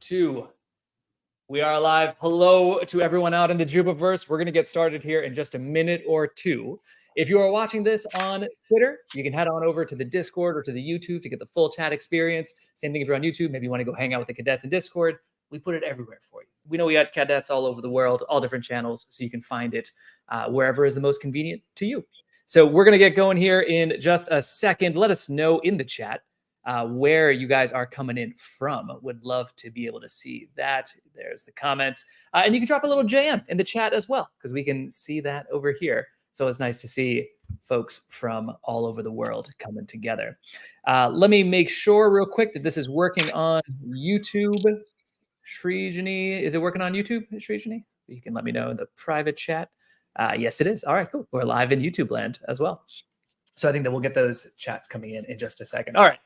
2. We are live. Hello to everyone out in the J.U.P-verse. We're going to get started here in just a minute or two. If you are watching this on Twitter, you can head on over to the Discord or to the YouTube to get the full chat experience. Same thing if you're on YouTube. Maybe you want to go hang out with the cadets in Discord. We put it everywhere for you. We know we got cadets all over the world, all different channels, so you can find it wherever is the most convenient to you. So we're going to get going here in just a second. Let us know in the chat where you guys are coming in from. Would love to be able to see that. There's the comments. And you can drop a little JM in the chat as well, because we can see that over here. It's always nice to see folks from all over the world coming together. Let me make sure real quick that this is working on YouTube. Srijani, is it working on YouTube, Srijani? You can let me know in the private chat. Yes, it is. All right, cool. We're live in YouTube land as well. So I think that we'll get those chats coming in just a second. All right.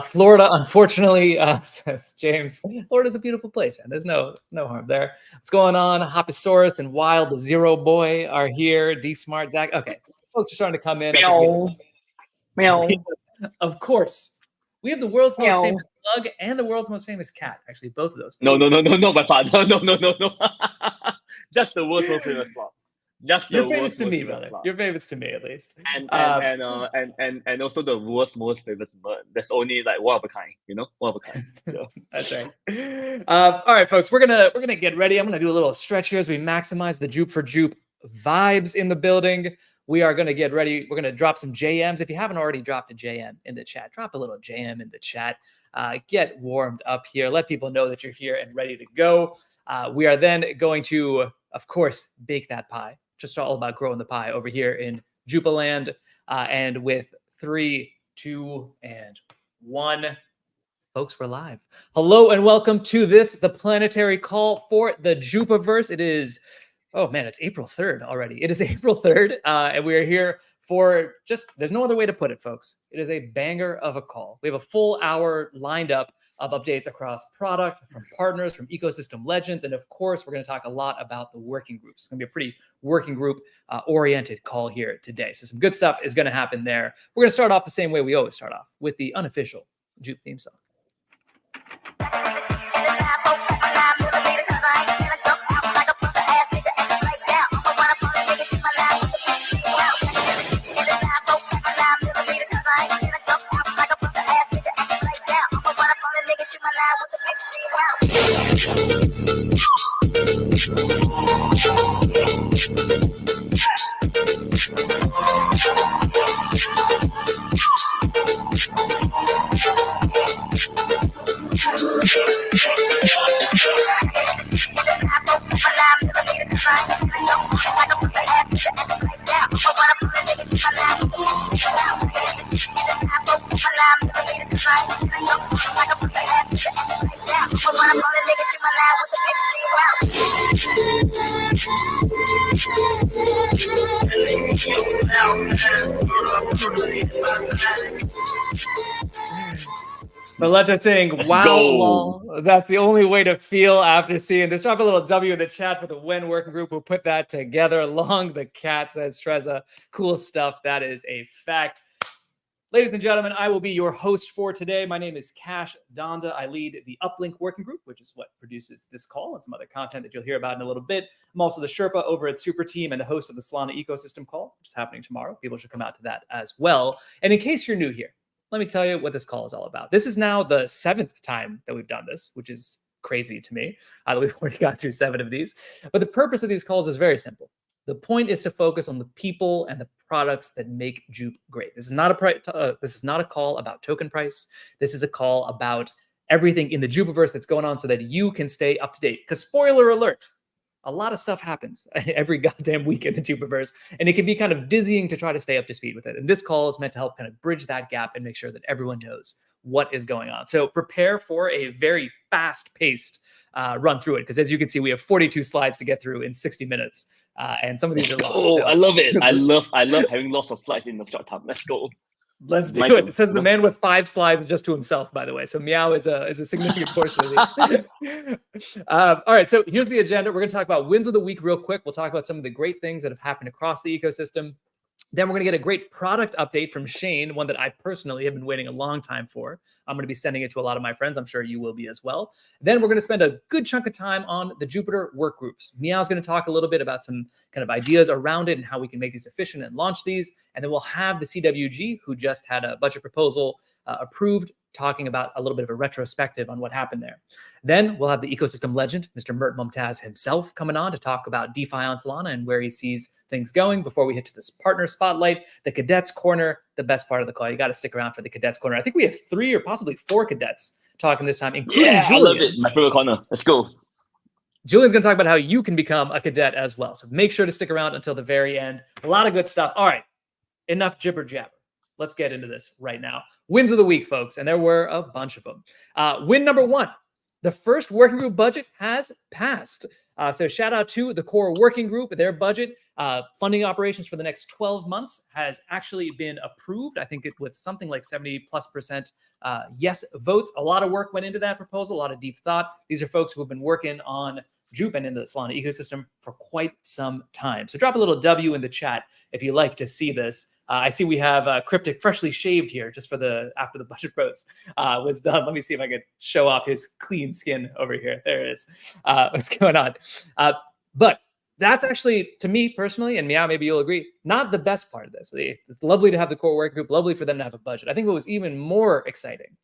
Florida, unfortunately, says James, Florida's a beautiful place, man. There's no harm there. What's going on? Hoposaurus and Wild, the Zero Boy are here. D Smart, Zach. Okay. Folks are starting to come in. Meow. Meow. Of course. We have the world's most famous slug and the world's most famous cat. Actually, both of those. No, my father. No. Just the world's most famous slug. You're famous to me, brother. You're famous to me, at least. And also the world's most famous bird. There's only like one of a kind, one of a kind. So. That's right. All right, folks, we're gonna get ready. I'm gonna do a little stretch here as we maximize the J.U.P for J.U.P vibes in the building. We are gonna get ready. We're gonna drop some JMs. If you haven't already dropped a JM in the chat, drop a little JM in the chat. Get warmed up here. Let people know that you're here and ready to go. We are then going to, of course, bake that pie. Just all about growing the pie over here in J.U.P land. And with 3, 2, and 1, folks, we're live. Hello and welcome to the planetary call for the J.U.P-verse. It is, oh man, it's April 3rd already. It is April 3rd, and we are here for there's no other way to put it, folks. It is a banger of a call. We have a full hour lined up of updates across product, from partners, from ecosystem legends, and of course, we're going to talk a lot about the working groups. It's going to be a pretty working group oriented call here today. So some good stuff is going to happen there. We're going to start off the same way we always start off, with the unofficial J.U.P theme song. But let's just saying, wow, lol. That's the only way to feel after seeing this. Drop a little W in the chat for the WEN working group who put that together along the cat, says Treza. Cool stuff. That is a fact. Ladies and gentlemen, I will be your host for today. My name is Cash Donda. I lead the Uplink working group, which is what produces this call and some other content that you'll hear about in a little bit. I'm also the Sherpa over at Super Team and the host of the Solana ecosystem call, which is happening tomorrow. People should come out to that as well. And in case you're new here, let me tell you what this call is all about. This is now the 7th time that we've done this, which is crazy to me. We've already got through 7 of these. But the purpose of these calls is very simple. The point is to focus on the people and the products that make J.U.P great. This is not a call about token price. This is a call about everything in the J.U.P-verse that's going on so that you can stay up to date. Because spoiler alert, a lot of stuff happens every goddamn week in the J.U.P-verse, and it can be kind of dizzying to try to stay up to speed with it. And this call is meant to help kind of bridge that gap and make sure that everyone knows what is going on. So prepare for a very fast-paced run through it, because as you can see, we have 42 slides to get through in 60 minutes. And some of these are long. Oh, so. I love it. I love having lots of slides in the short time. Let's go. Let's do it. It says the man with 5 slides just to himself, by the way. So meow is a significant portion of these. All right, so here's the agenda. We're going to talk about wins of the week real quick. We'll talk about some of the great things that have happened across the ecosystem. Then we're going to get a great product update from Shane, one that I personally have been waiting a long time for. I'm going to be sending it to a lot of my friends. I'm sure you will be as well. Then we're going to spend a good chunk of time on the Jupiter work groups. Meow's going to talk a little bit about some kind of ideas around it and how we can make these efficient and launch these. And then we'll have the CWG, who just had a budget proposal approved, talking about a little bit of a retrospective on what happened there. Then we'll have the ecosystem legend, Mr. Mert Mumtaz himself, coming on to talk about DeFi on Solana and where he sees things going before we hit to this partner spotlight, the Cadets Corner, the best part of the call. You got to stick around for the Cadets Corner. I think we have 3 or possibly 4 cadets talking this time, including Julian. I love it. My favorite corner. Let's go. Julian's going to talk about how you can become a cadet as well. So make sure to stick around until the very end. A lot of good stuff. All right, enough jibber jabber. Let's get into this right now. Wins of the week, folks, and there were a bunch of them. Win number 1, the first working group budget has passed. So shout out to the core working group. Their budget, funding operations for the next 12 months has actually been approved. I think it with something like 70+% yes votes. A lot of work went into that proposal, a lot of deep thought. These are folks who have been working on J.U.P and in the Solana ecosystem for quite some time. So drop a little W in the chat if you like to see this. I see we have Cryptic freshly shaved here just for after the budget post was done. Let me see if I can show off his clean skin over here. There it is. What's going on? But that's actually, to me personally, and Meow, maybe you'll agree, not the best part of this. It's lovely to have the core work group, lovely for them to have a budget. I think what was even more exciting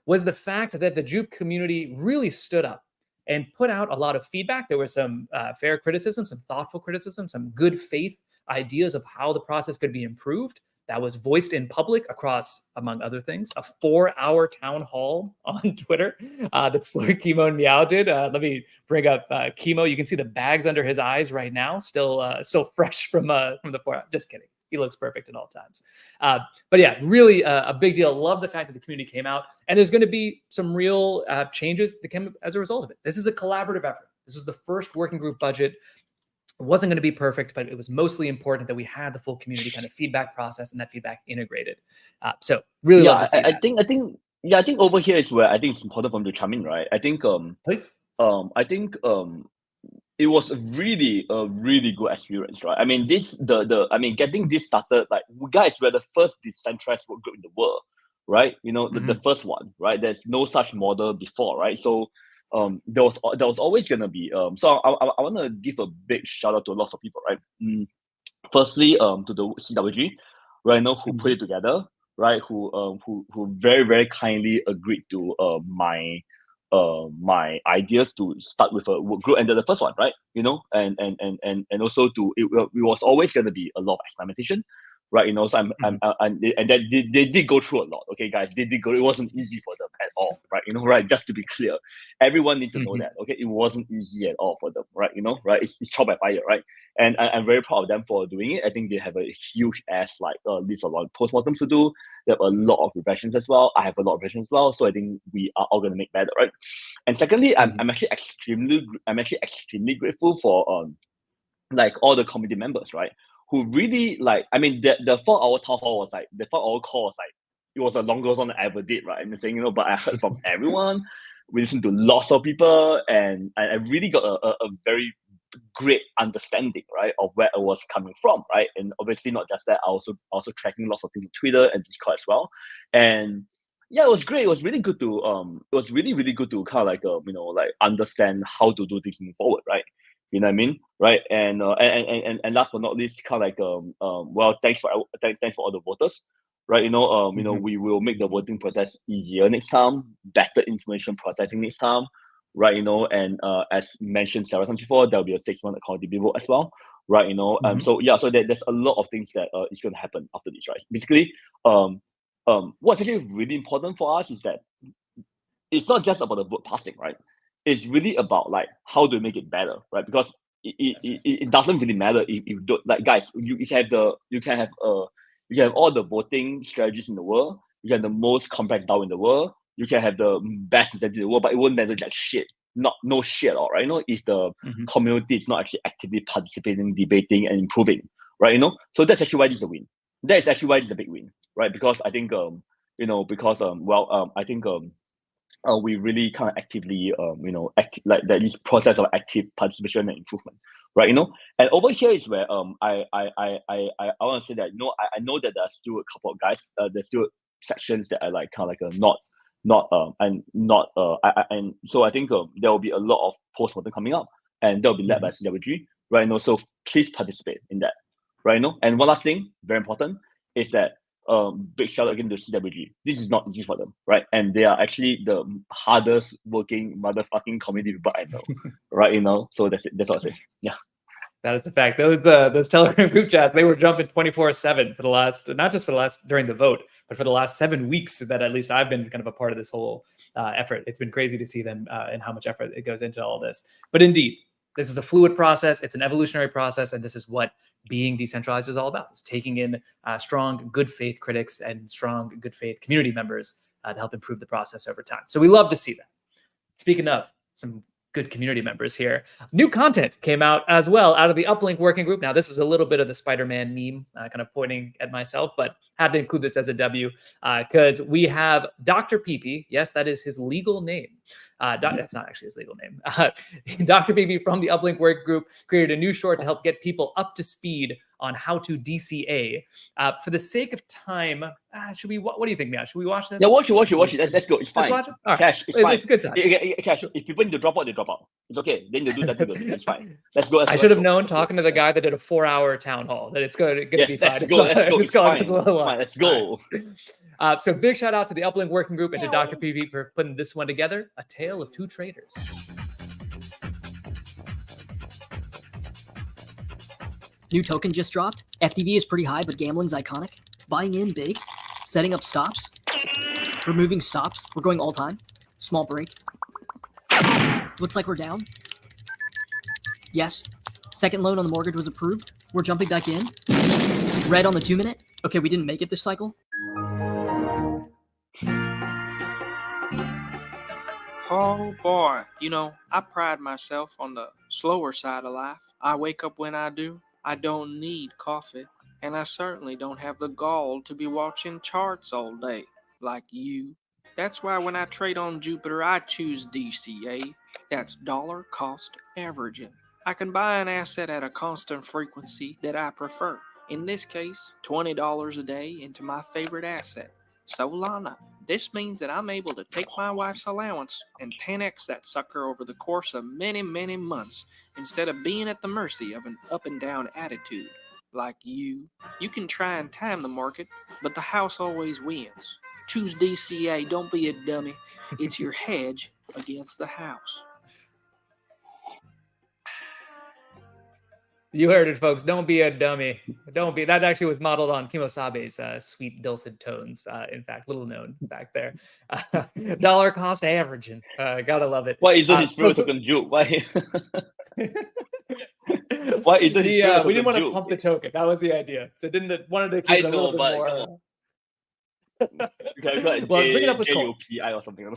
was the fact that the J.U.P community really stood up and put out a lot of feedback. There was some fair criticism, some thoughtful criticism, some good faith ideas of how the process could be improved. That was voiced in public across, among other things, a 4-hour town hall on Twitter that Slurk, Chemo, and Meow did. Let me bring up Chemo. You can see the bags under his eyes right now, still fresh from the 4 hours. Just kidding. He looks perfect at all times. But yeah, really a big deal. Love the fact that the community came out, and there's going to be some real changes that came as a result of it. This is a collaborative effort. This was the first working group budget. It wasn't going to be perfect, but it was mostly important that we had the full community kind of feedback process and that feedback integrated. So really love to see that. I think over here is where I think it's important for them to chime in, right? I think Please. It was a really good experience, right? I mean, getting this started, like, guys, we're the first decentralized work group in the world, right? You know, the first one, right? There's no such model before, right? So there was always gonna be so I want to give a big shout out to lots of people, right? Firstly, to the CWG, right? You know, who put it together, right? Who very, very kindly agreed to my ideas to start with a work group, and they're the first one, right? You know, and also it was always going to be a lot of experimentation, right? You know, so they did go through a lot. Okay, guys, they did go. It wasn't easy for them at all, right? You know, right? Just to be clear, everyone needs to know that. Okay, it wasn't easy at all for them, right? You know, right? It's trial by fire, right? And I'm very proud of them for doing it. I think they have a huge list of postmortems to do. They have a lot of reflections as well. I have a lot of reflections as well. So I think we are all going to make better, right? And secondly, I'm actually extremely grateful for like all the committee members, right? Who really the 4-hour town hall was like the 4-hour call was like it was the longest one I ever did, right? I'm saying, you know, but I heard from everyone. We listened to lots of people, and I really got a very great understanding, right, of where it was coming from, right? And obviously not just that, I also tracking lots of things on Twitter and Discord as well. And yeah, it was great. It was really good to really good to kind of like like understand how to do things moving forward, right? You know what I mean, right? And last but not least, kind of like well, thanks for all the voters, right? You know, we will make the voting process easier next time, better information processing next time, right? You know, and as mentioned several times before, there'll be a 6-month accountability vote as well, right? You know, so yeah, so there's a lot of things that is going to happen after this, right? Basically, what's actually really important for us is that it's not just about the vote passing, right? It's really about like how to make it better, right? Because it doesn't really matter if you don't, like, guys, you can have all the voting strategies in the world, you can have the most complex DAO in the world, you can have the best incentive in the world, but it won't matter like shit. No shit at all, right? You know, if the community is not actually actively participating, debating, and improving, right? You know, so that's actually why this is a win. That is actually why this is a big win, right? Because I think I think we really kind of actively like that this process of active participation and improvement, right? And over here is where I want to say that I know that there's still a couple of guys, there's still sections that are like kind of like and so I think there will be a lot of postmortem coming up, and they'll be led by CWG, right? So please participate in that, right? And one last thing, very important, is that big shout out again to CWG. This is not easy for them, right? And they are actually the hardest working motherfucking community people I know, right? So that's it. That's all I say. Yeah. That is the fact. Those Telegram group chats, they were jumping 24/7 for the last, not just for the last during the vote, but for the last 7 weeks that at least I've been kind of a part of this whole effort. It's been crazy to see them and how much effort it goes into all this. But indeed, this is a fluid process. It's an evolutionary process, and this is what being decentralized is all about. It's taking in strong, good faith critics and strong, good faith community members to help improve the process over time. So we love to see that. Speaking of some good community members here, new content came out as well out of the Uplink working group. Now, this is a little bit of the Spider-Man meme, kind of pointing at myself, but had to include this as a W because we have Dr. PP. Yes, that is his legal name. That's not actually his legal name. Dr. PP from the Uplink work group created a new short to help get people up to speed on how to DCA. For the sake of time, should we? What do you think, Mia? Should we watch this? Yeah, watch it. Let's go. It's fine. Let's watch it. All right. Cash, it's fine. It's good time. Cash, if people need to drop out, they drop out. It's okay. Then they do that. It's fine. Let's go. I should have known, talking to the guy that did a 4-hour town hall, that it's going to be fine. Let's go. It's fine. Let's go. So big shout out to the Uplink working group and to Dr. PV for putting this one together. A tale of two traders. New token just dropped. FDV is pretty high, but gambling's iconic. Buying in big. Setting up stops. Removing stops. We're going all time. Small break. Looks like we're down. Yes. Second loan on the mortgage was approved. We're jumping back in. Red on the 2-minute. Okay, we didn't make it this cycle. Oh boy, I pride myself on the slower side of life. I wake up when I do. I don't need coffee, and I certainly don't have the gall to be watching charts all day, like you. That's why when I trade on Jupiter, I choose DCA. That's dollar cost averaging. I can buy an asset at a constant frequency that I prefer. In this case, $20 a day into my favorite asset, Solana. This means that I'm able to take my wife's allowance and 10x that sucker over the course of many, many months instead of being at the mercy of an up and down attitude. Like you can try and time the market, but the house always wins. Choose DCA, don't be a dummy. It's your hedge against the house. You heard it, folks. Don't be a dummy. Don't be. That actually was modeled on Kimosabe's sweet dulcet tones. In fact, little known back there. Dollar cost averaging. Gotta love it. Why isn't his favorite token J.U.P? Why? Why isn't we didn't want to pump the token. That was the idea. So wanted to keep it a little bit more. Okay, bring it up with J.U.P or something.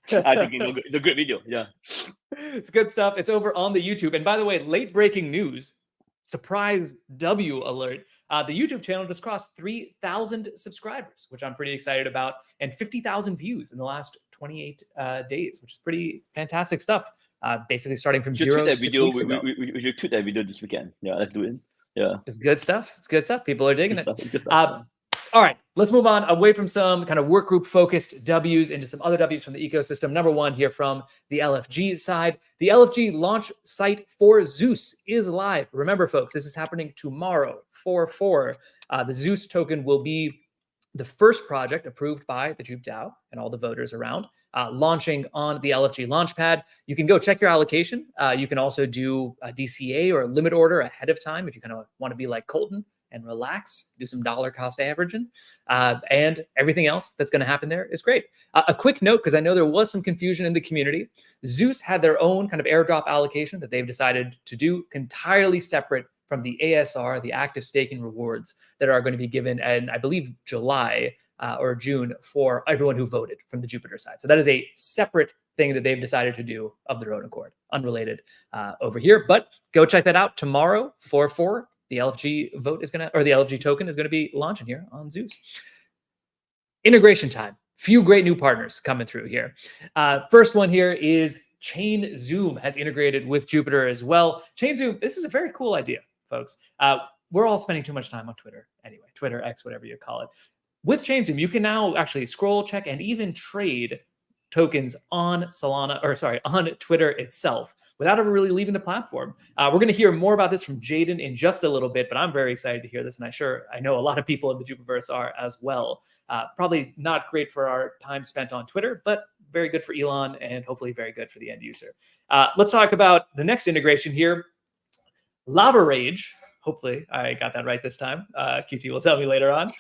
I think it's a great video. Yeah, it's good stuff. It's over on the YouTube. And by the way, late breaking news, surprise W alert. The YouTube channel just crossed 3,000 subscribers, which I'm pretty excited about, and 50,000 views in the last 28 days, which is pretty fantastic stuff. Basically starting from zero. We should tweet that video this weekend. Yeah, let's do it. Yeah, it's good stuff. It's good stuff. People are digging it. All right, let's move on away from some kind of workgroup focused W's into some other W's from the ecosystem. Number one here from the LFG side. The LFG launch site for Zeus is live. Remember, folks, this is happening tomorrow, 4/4. The Zeus token will be the first project approved by the J.U.P DAO and all the voters around, launching on the LFG Launchpad. You can go check your allocation. You can also do a DCA or a limit order ahead of time if you kind of want to be like Colton and relax, do some dollar cost averaging, and everything else that's going to happen there is great. A quick note, because I know there was some confusion in the community. Zeus had their own kind of airdrop allocation that they've decided to do entirely separate from the ASR, the active staking rewards that are going to be given in, I believe, July or June for everyone who voted from the Jupiter side. So that is a separate thing that they've decided to do of their own accord, unrelated over here. But go check that out tomorrow, 4/4. The LFG vote is going to, or the LFG token is going to be launching here on Zeus. Integration time. Few great new partners coming through here. First one here is Chain Zoom has integrated with Jupiter as well. Chain Zoom, this is a very cool idea, folks. We're all spending too much time on Twitter anyway, Twitter, X, whatever you call it. With Chain Zoom, you can now actually scroll, check, and even trade tokens on on Twitter itself without ever really leaving the platform. We're going to hear more about this from Jaden in just a little bit, but I'm very excited to hear this, and I know a lot of people in the Jupiverse are as well. Probably not great for our time spent on Twitter, but very good for Elon and hopefully very good for the end user. Let's talk about the next integration here. Lava Rage, hopefully I got that right this time. QT will tell me later on,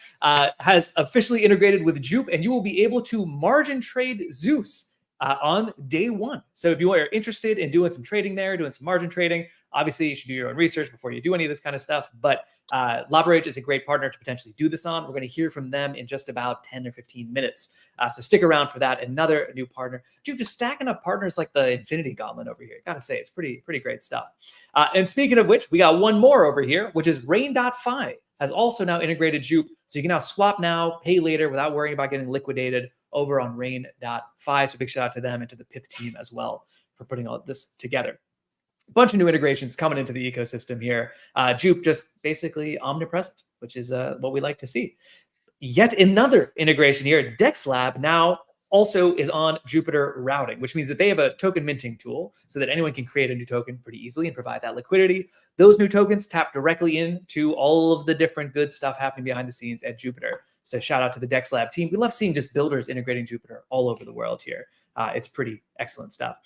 has officially integrated with Jupe, and you will be able to margin trade Zeus on day one. So if you are interested in doing some trading there, doing some margin trading, obviously you should do your own research before you do any of this kind of stuff. But Lava Rage is a great partner to potentially do this on. We're going to hear from them in just about 10 or 15 minutes. So stick around for that. Another new partner. Jupe just stacking up partners like the Infinity Gauntlet over here. Gotta say, it's pretty great stuff. And speaking of which, we got one more over here, which is Rain.fi has also now integrated Jupe. So you can now swap now, pay later without worrying about getting liquidated over on Rain.fi. So big shout out to them and to the Pith team as well for putting all this together. A bunch of new integrations coming into the ecosystem here. Jupe just basically omnipresent, which is what we like to see. Yet another integration here. DexLab now also is on Jupiter routing, which means that they have a token minting tool so that anyone can create a new token pretty easily and provide that liquidity. Those new tokens tap directly into all of the different good stuff happening behind the scenes at Jupiter. So shout out to the DexLab team. We love seeing just builders integrating Jupiter all over the world here. It's pretty excellent stuff.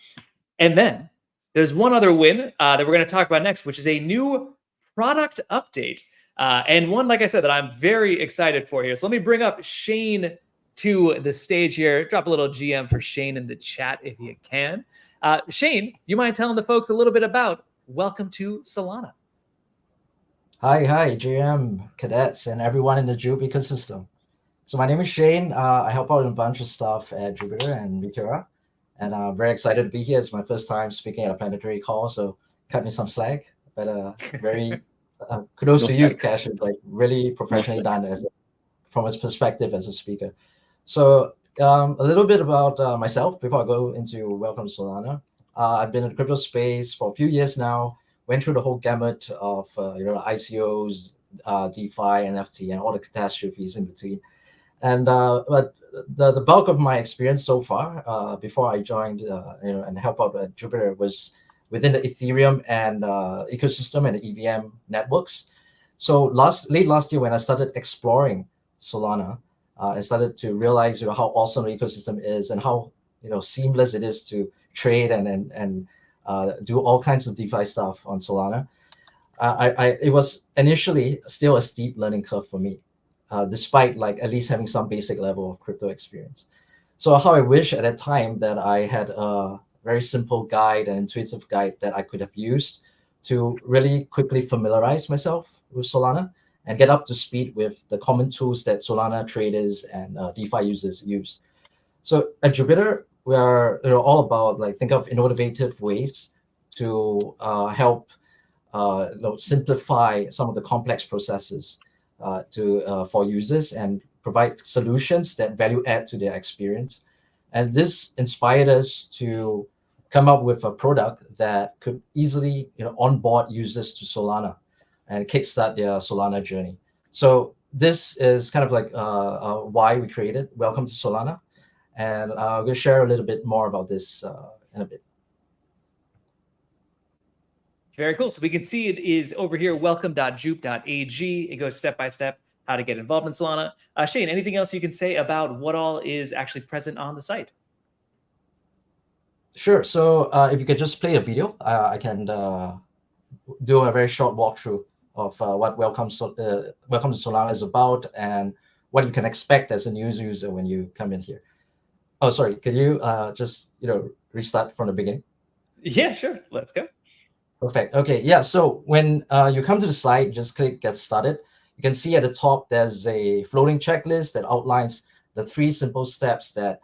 And then there's one other win that we're going to talk about next, which is a new product update. And one, like I said, that I'm very excited for here. So let me bring up Shane to the stage here. Drop a little GM for Shane in the chat if you can. Shane, you mind telling the folks a little bit about Welcome to Solana? Hi, GM, cadets, and everyone in the Jupe ecosystem. So my name is Shane. I help out in a bunch of stuff at Jupiter and Meteora. And I'm very excited to be here. It's my first time speaking at a planetary call, so cut me some slack. But very kudos to you, Cash. It's like really professionally done from his perspective as a speaker. So a little bit about myself before I go into Welcome to Solana. I've been in the crypto space for a few years now. Went through the whole gamut of ICOs, DeFi, NFT, and all the catastrophes in between. And but the bulk of my experience so far, before I joined, and help out at Jupiter, was within the Ethereum and ecosystem and the EVM networks. So late last year, when I started exploring Solana, I started to realize how awesome the ecosystem is and how seamless it is to trade and do all kinds of DeFi stuff on Solana. It was initially still a steep learning curve for me. Despite at least having some basic level of crypto experience. So how I wish at that time that I had a very simple guide and intuitive guide that I could have used to really quickly familiarize myself with Solana and get up to speed with the common tools that Solana traders and DeFi users use. So at Jupiter, we are all about think of innovative ways to help simplify some of the complex processes for users and provide solutions that value add to their experience. And this inspired us to come up with a product that could easily onboard users to Solana and kickstart their Solana journey. So this is kind of why we created Welcome to Solana. And I'm going to share a little bit more about this in a bit. Very cool. So we can see it is over here, welcome.jupe.ag. It goes step by step how to get involved in Solana. Shane, anything else you can say about what all is actually present on the site? Sure. So if you could just play a video, I can do a very short walkthrough of what Welcome to Solana is about and what you can expect as a new user when you come in here. Oh, sorry. Could you just restart from the beginning? Yeah, sure. Let's go. Perfect. Okay. Yeah. So when you come to the site, just click Get Started. You can see at the top there's a floating checklist that outlines the 3 simple steps that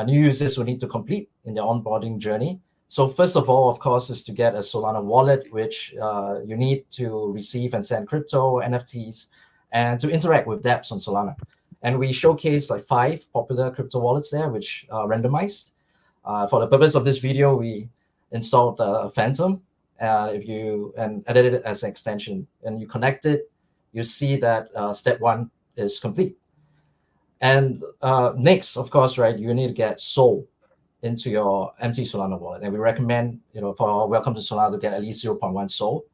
new users will need to complete in their onboarding journey. So first of all, of course, is to get a Solana wallet, which you need to receive and send crypto, NFTs, and to interact with dApps on Solana. And we showcase 5 popular crypto wallets there, which are randomized. For the purpose of this video, we installed Phantom. If you edit it as an extension and you connect it, you see that step 1 is complete. And next, of course, right, you need to get Sol into your empty Solana wallet. And we recommend, for Welcome to Solana to get at least 0.1 Sol.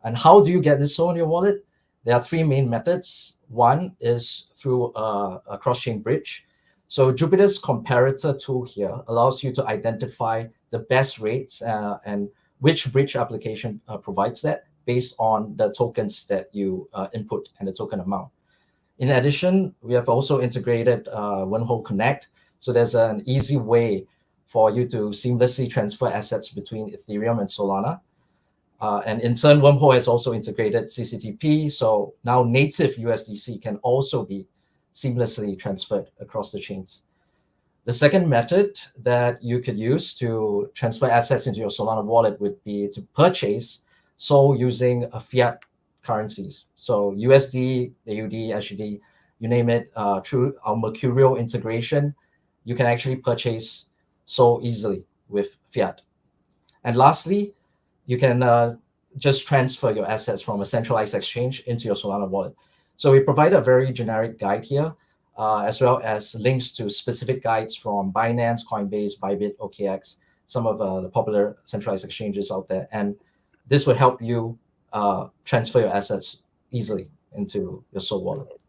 And how do you get this Sol in your wallet? There are 3 main methods. One is through a cross-chain bridge. So Jupiter's comparator tool here allows you to identify the best rates and which bridge application provides that based on the tokens that you input and the token amount. In addition, we have also integrated Wormhole Connect. So there's an easy way for you to seamlessly transfer assets between Ethereum and Solana. And in turn, Wormhole has also integrated CCTP. So now native USDC can also be seamlessly transferred across the chains. The second method that you could use to transfer assets into your Solana wallet would be to purchase Sol using fiat currencies. So USD, AUD, SGD, you name it, through our Mercurial integration, you can actually purchase Sol easily with fiat. And lastly, you can just transfer your assets from a centralized exchange into your Solana wallet. So we provide a very generic guide here, as well as links to specific guides from Binance, Coinbase, Bybit, OKX, some of the popular centralized exchanges out there. And this will help you transfer your assets easily into your Sol wallet.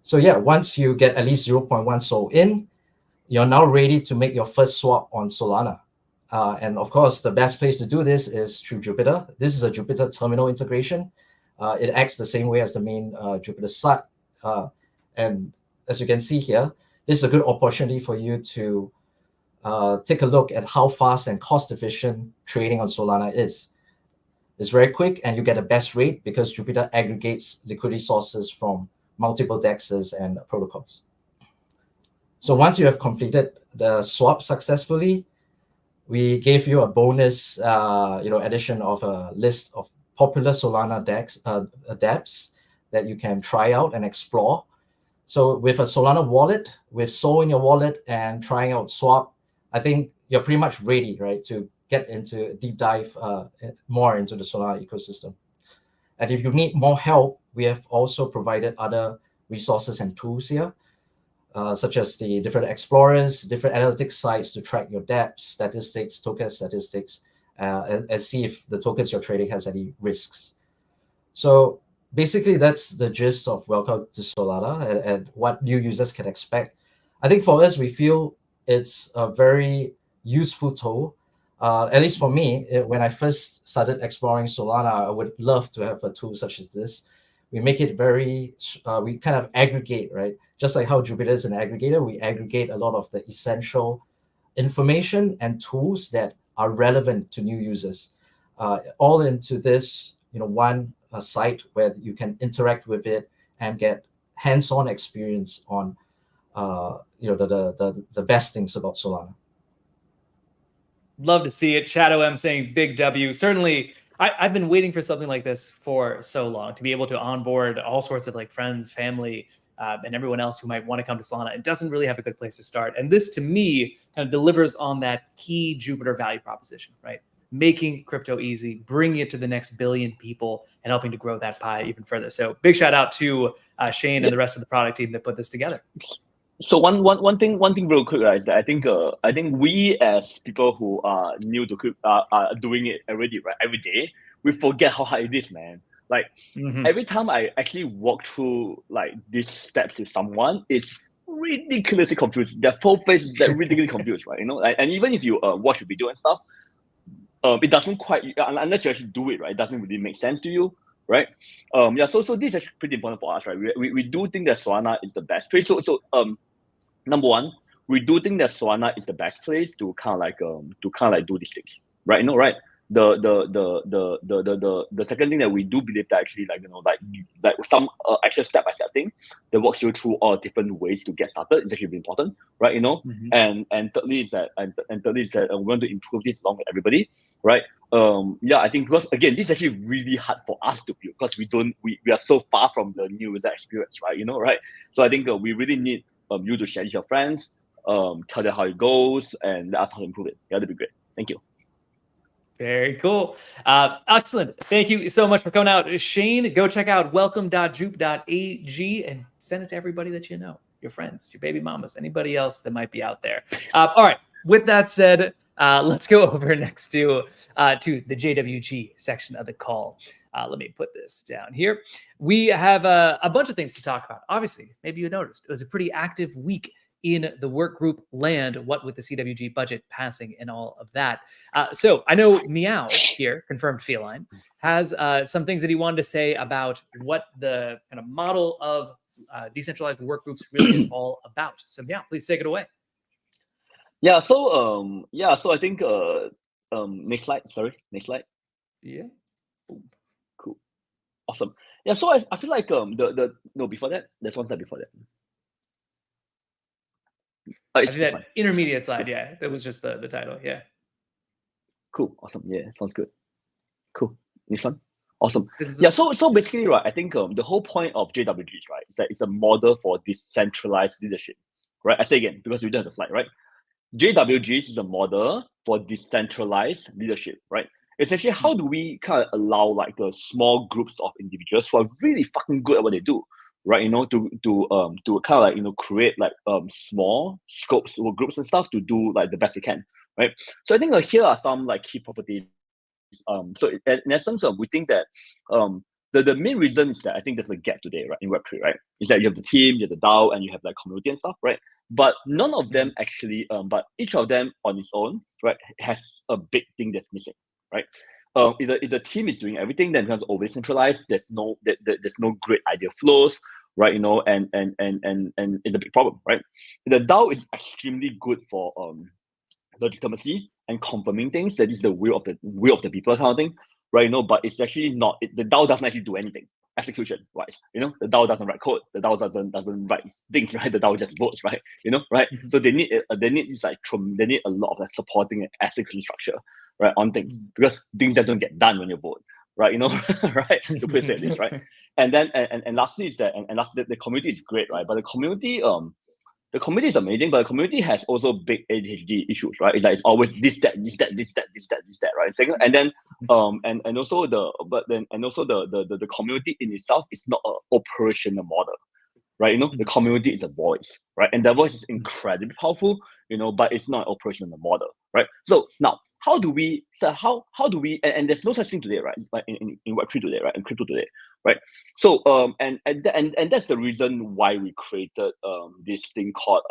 So yeah, once you get at least 0.1 Sol in, you're now ready to make your first swap on Solana. And of course, the best place to do this is through Jupiter. This is a Jupiter terminal integration. It acts the same way as the main Jupiter site. And as you can see here, this is a good opportunity for you to take a look at how fast and cost efficient trading on Solana is. It's very quick and you get the best rate because Jupiter aggregates liquidity sources from multiple DEXs and protocols. So once you have completed the swap successfully, we gave you a bonus addition of a list of popular Solana dApps that you can try out and explore. So with a Solana wallet, with Sol in your wallet and trying out Swap, I think you're pretty much ready, right, to get into a deep dive more into the Solana ecosystem. And if you need more help, we have also provided other resources and tools here, such as the different explorers, different analytics sites to track your dApps, statistics, token statistics, and see if the tokens you're trading has any risks. So basically, that's the gist of Welcome to Solana and what new users can expect. I think for us, we feel it's a very useful tool. At least for me, when I first started exploring Solana, I would love to have a tool such as this. We make it very, we kind of aggregate, right? Just like how Jupiter is an aggregator, we aggregate a lot of the essential information and tools that are relevant to new users, all into this, one site where you can interact with it and get hands-on experience on, the best things about Solana. Love to see it. Shadow M saying big W. Certainly, I've been waiting for something like this for so long, to be able to onboard all sorts of like friends, family, and everyone else who might want to come to Solana. It doesn't really have a good place to start. And this, to me, kind of delivers on that key Jupiter value proposition, right? Making crypto easy, bringing it to the next billion people, and helping to grow that pie even further. So big shout out to Shane and the rest of the product team that put this together. So one thing real quick, right, is that I think we as people who are new to crypto are doing it already, right, every day. We forget how hard it is, man. Like every time I actually walk through like these steps with someone, it's ridiculously confused. Their whole face is ridiculously confused, right? And even if you watch a video and stuff, it doesn't quite, unless you actually do it, right, it doesn't really make sense to you, right? So this is pretty important for us, right? We do think that Solana is the best place. So number one, we do think that Solana is the best place to kind of like do these things, right? Right. The second thing that we do believe that actually like some actual step-by-step thing that walks you through all different ways to get started is actually really important, right? And thirdly is that we want to improve this along with everybody, right? I think because again, this is actually really hard for us to build because we are so far from the new user experience, right? Right. So I think we really need you to share with your friends, tell them how it goes, and let us how to improve it. Yeah, that'd be great. Thank you. Very cool. Excellent. Thank you so much for coming out. Shane, go check out welcome.jup.ag and send it to everybody that you know, your friends, your baby mamas, anybody else that might be out there. All right. With that said, let's go over next to the JWG section of the call. Let me put this down here. We have a bunch of things to talk about. Obviously, maybe you noticed it was a pretty active week in the work group land, what with the CWG budget passing and all of that. So I know Meow here, confirmed feline, has some things that he wanted to say about what the kind of model of decentralized work groups really is all about. So Meow, please take it away. Yeah. So I think next slide. Sorry, next slide. Yeah. Cool. Awesome. Yeah. So I feel like before that, there's one slide before that. I think that intermediate slide, yeah, that was just the title, yeah. Cool, awesome, yeah, sounds good. Cool, next one, awesome. Yeah, so basically, right, I think the whole point of JWGs, right, is that it's a model for decentralized leadership, right? I say again because we don't have the slide, right? JWGs is a model for decentralized leadership, right? Essentially, how do we kind of allow like the small groups of individuals who are really fucking good at what they do, right? You know, to kind of like, you know, create like small scopes or groups and stuff to do like the best they can, right? So I think here are some like key properties. So in essence, we think that the main reason is that I think there's a gap today, right, in Web3, right? Is that you have the team, you have the DAO, and you have like community and stuff, right? But none of them actually, but each of them on its own, right, has a big thing that's missing, right? If the team is doing everything, then it becomes over centralized. There's no great idea flows, right? You know, and it's a big problem, right? The DAO is extremely good for legitimacy and confirming things that is the will of the people kind of thing, right? You know, but it's actually not. The DAO doesn't actually do anything execution wise. You know, the DAO doesn't write code. The DAO doesn't write things, right? The DAO just votes, right? You know, right? So they need this like they need a lot of like supporting and execution structure, right, on things, because things just don't get done when you vote, right? You know, right? To put it at least, right? And then and lastly is that and lastly the community is great, right? But the community is amazing, but the community has also big ADHD issues, right? It's like it's always this, that, right? Second, and then and also the community in itself is not an operational model, right? You know, the community is a voice, right? And that voice is incredibly powerful, you know, but it's not an operational model, right? So now, how do we and there's no such thing today, right? In Web3 today, right? In crypto today, right? So and that's the reason why we created this thing called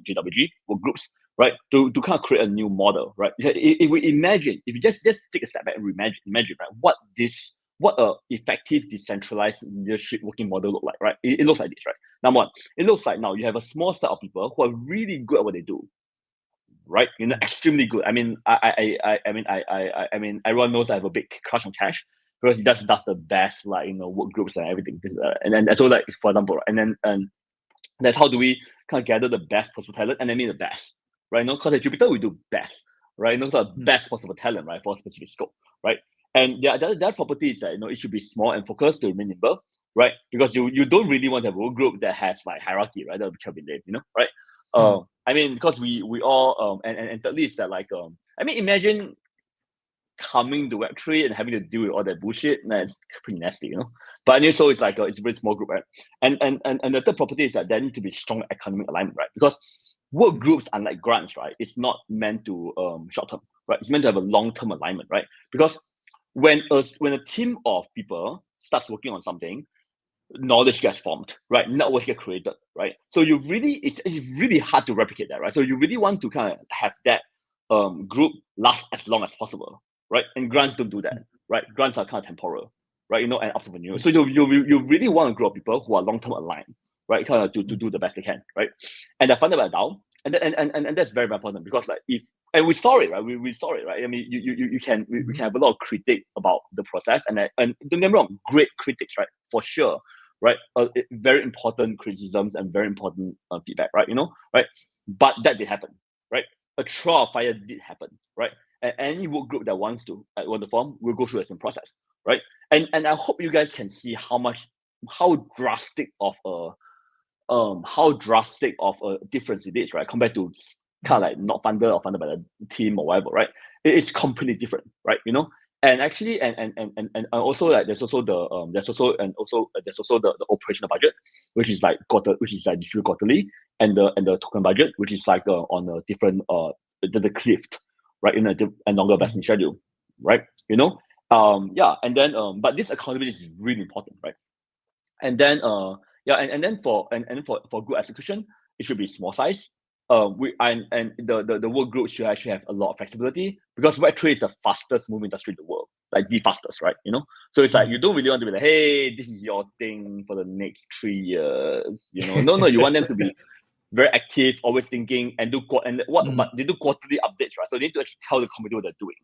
JWG or groups, right? To kind of create a new model, right? If you just take a step back and imagine, right? What a effective decentralized leadership working model look like, right? It looks like this, right? Number one, it looks like now you have a small set of people who are really good at what they do, right? You know, extremely good. I mean, everyone knows I have a big crush on Cash because he does the best, like, you know, work groups and everything. And then so like for example, and that's how do we kind of gather the best possible talent and then mean the best, right? You know, because at Jupiter we do best, right? You know, so best possible talent, right, for a specific scope, right? And the other property is that, you know, it should be small and focused to remain nimble, right? Because you don't really want to have a work group that has like hierarchy, right? That would be lame, you know, right? I mean, because we all and thirdly is that like I mean, imagine coming to Web3 and having to deal with all that bullshit. It's pretty nasty, you know. But anyway, so it's like it's a very small group, right? And the third property is that there need to be strong economic alignment, right? Because work groups, unlike grants, right, it's not meant to short term, right? It's meant to have a long term alignment, right? Because when a team of people starts working on something, knowledge gets formed, right? Networks get created, right? So it's really hard to replicate that, right? So you really want to kind of have that group last as long as possible, right? And grants don't do that, right? Grants are kind of temporal, right? You know, and entrepreneurial. So you really want to grow people who are long term aligned, right? Kind of to do the best they can, right? And they're funded by DAO, and that's very, very important because like we saw it, right? We saw it, right? I mean, we can have a lot of critique about the process, and don't get me wrong, great critics, right? For sure, right? Very important criticisms and very important feedback, right? You know, right? But that did happen, right? A trial of fire did happen, right? And any work group that wants to form will go through the same process, right? And I hope you guys can see how drastic of how drastic of a difference it is, right? Compared to kind of like not funded or funded by the team or whatever, right? It is completely different, right? You know, and actually, and also like there's also the operational budget, which is like distributed quarterly, and the token budget, which is like on a different there's a cliff, right? In a longer vesting schedule, right? You know, and then but this accountability is really important, right? And then and then for good execution, it should be small size. The work group should actually have a lot of flexibility, because Web3 is the fastest moving industry in the world, like the fastest, right? You know, so it's like you don't really want to be like, hey, this is your thing for the next 3 years, you know. No, you want them to be very active, always thinking, and but they do quarterly updates, right? So they need to actually tell the community what they're doing,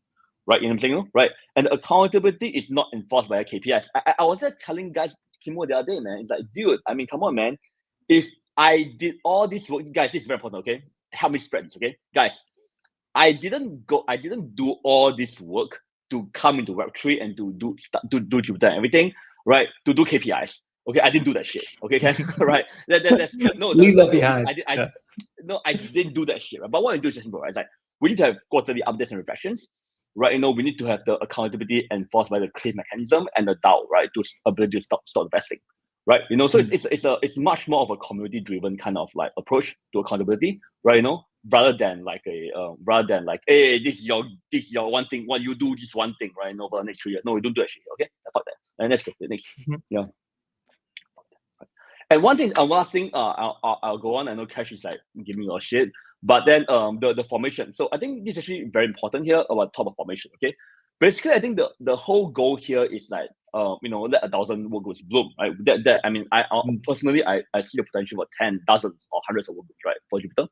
right? You know what I'm saying, right? And the accountability is not enforced by a KPIs. I was just telling guys Kimo the other day, man. It's like, dude, I mean, come on, man. If I did all this work, guys, this is very important, okay? Help me spread this, okay? Guys, I didn't do all this work to come into Web3 and to do Jupiter and everything, right? To do KPIs. Okay, I didn't do that shit. Okay, right? That's no. Leave that behind. I didn't do that shit. Right? But what I do is just simple, right? It's like we need to have quarterly updates and reflections, right? You know, we need to have the accountability enforced by the claim mechanism and the DAO, right? To ability to stop the vesting, right? You know, so it's much more of a community driven kind of like approach to accountability, right? You know, rather than like hey, this is your one thing, you do this one thing, right? No, for the next 3 years, no, we don't do that shit. Okay, fuck that. And let's go to the next. Yeah. And one last thing, I'll go on. I know Cash is like giving you a shit, but then the formation. So I think this is actually very important here about top of formation. Okay, basically I think the whole goal here is like let 1,000 work groups bloom, right? That I mean, I personally I see the potential for 10, dozens or hundreds of work groups, right, for Jupiter,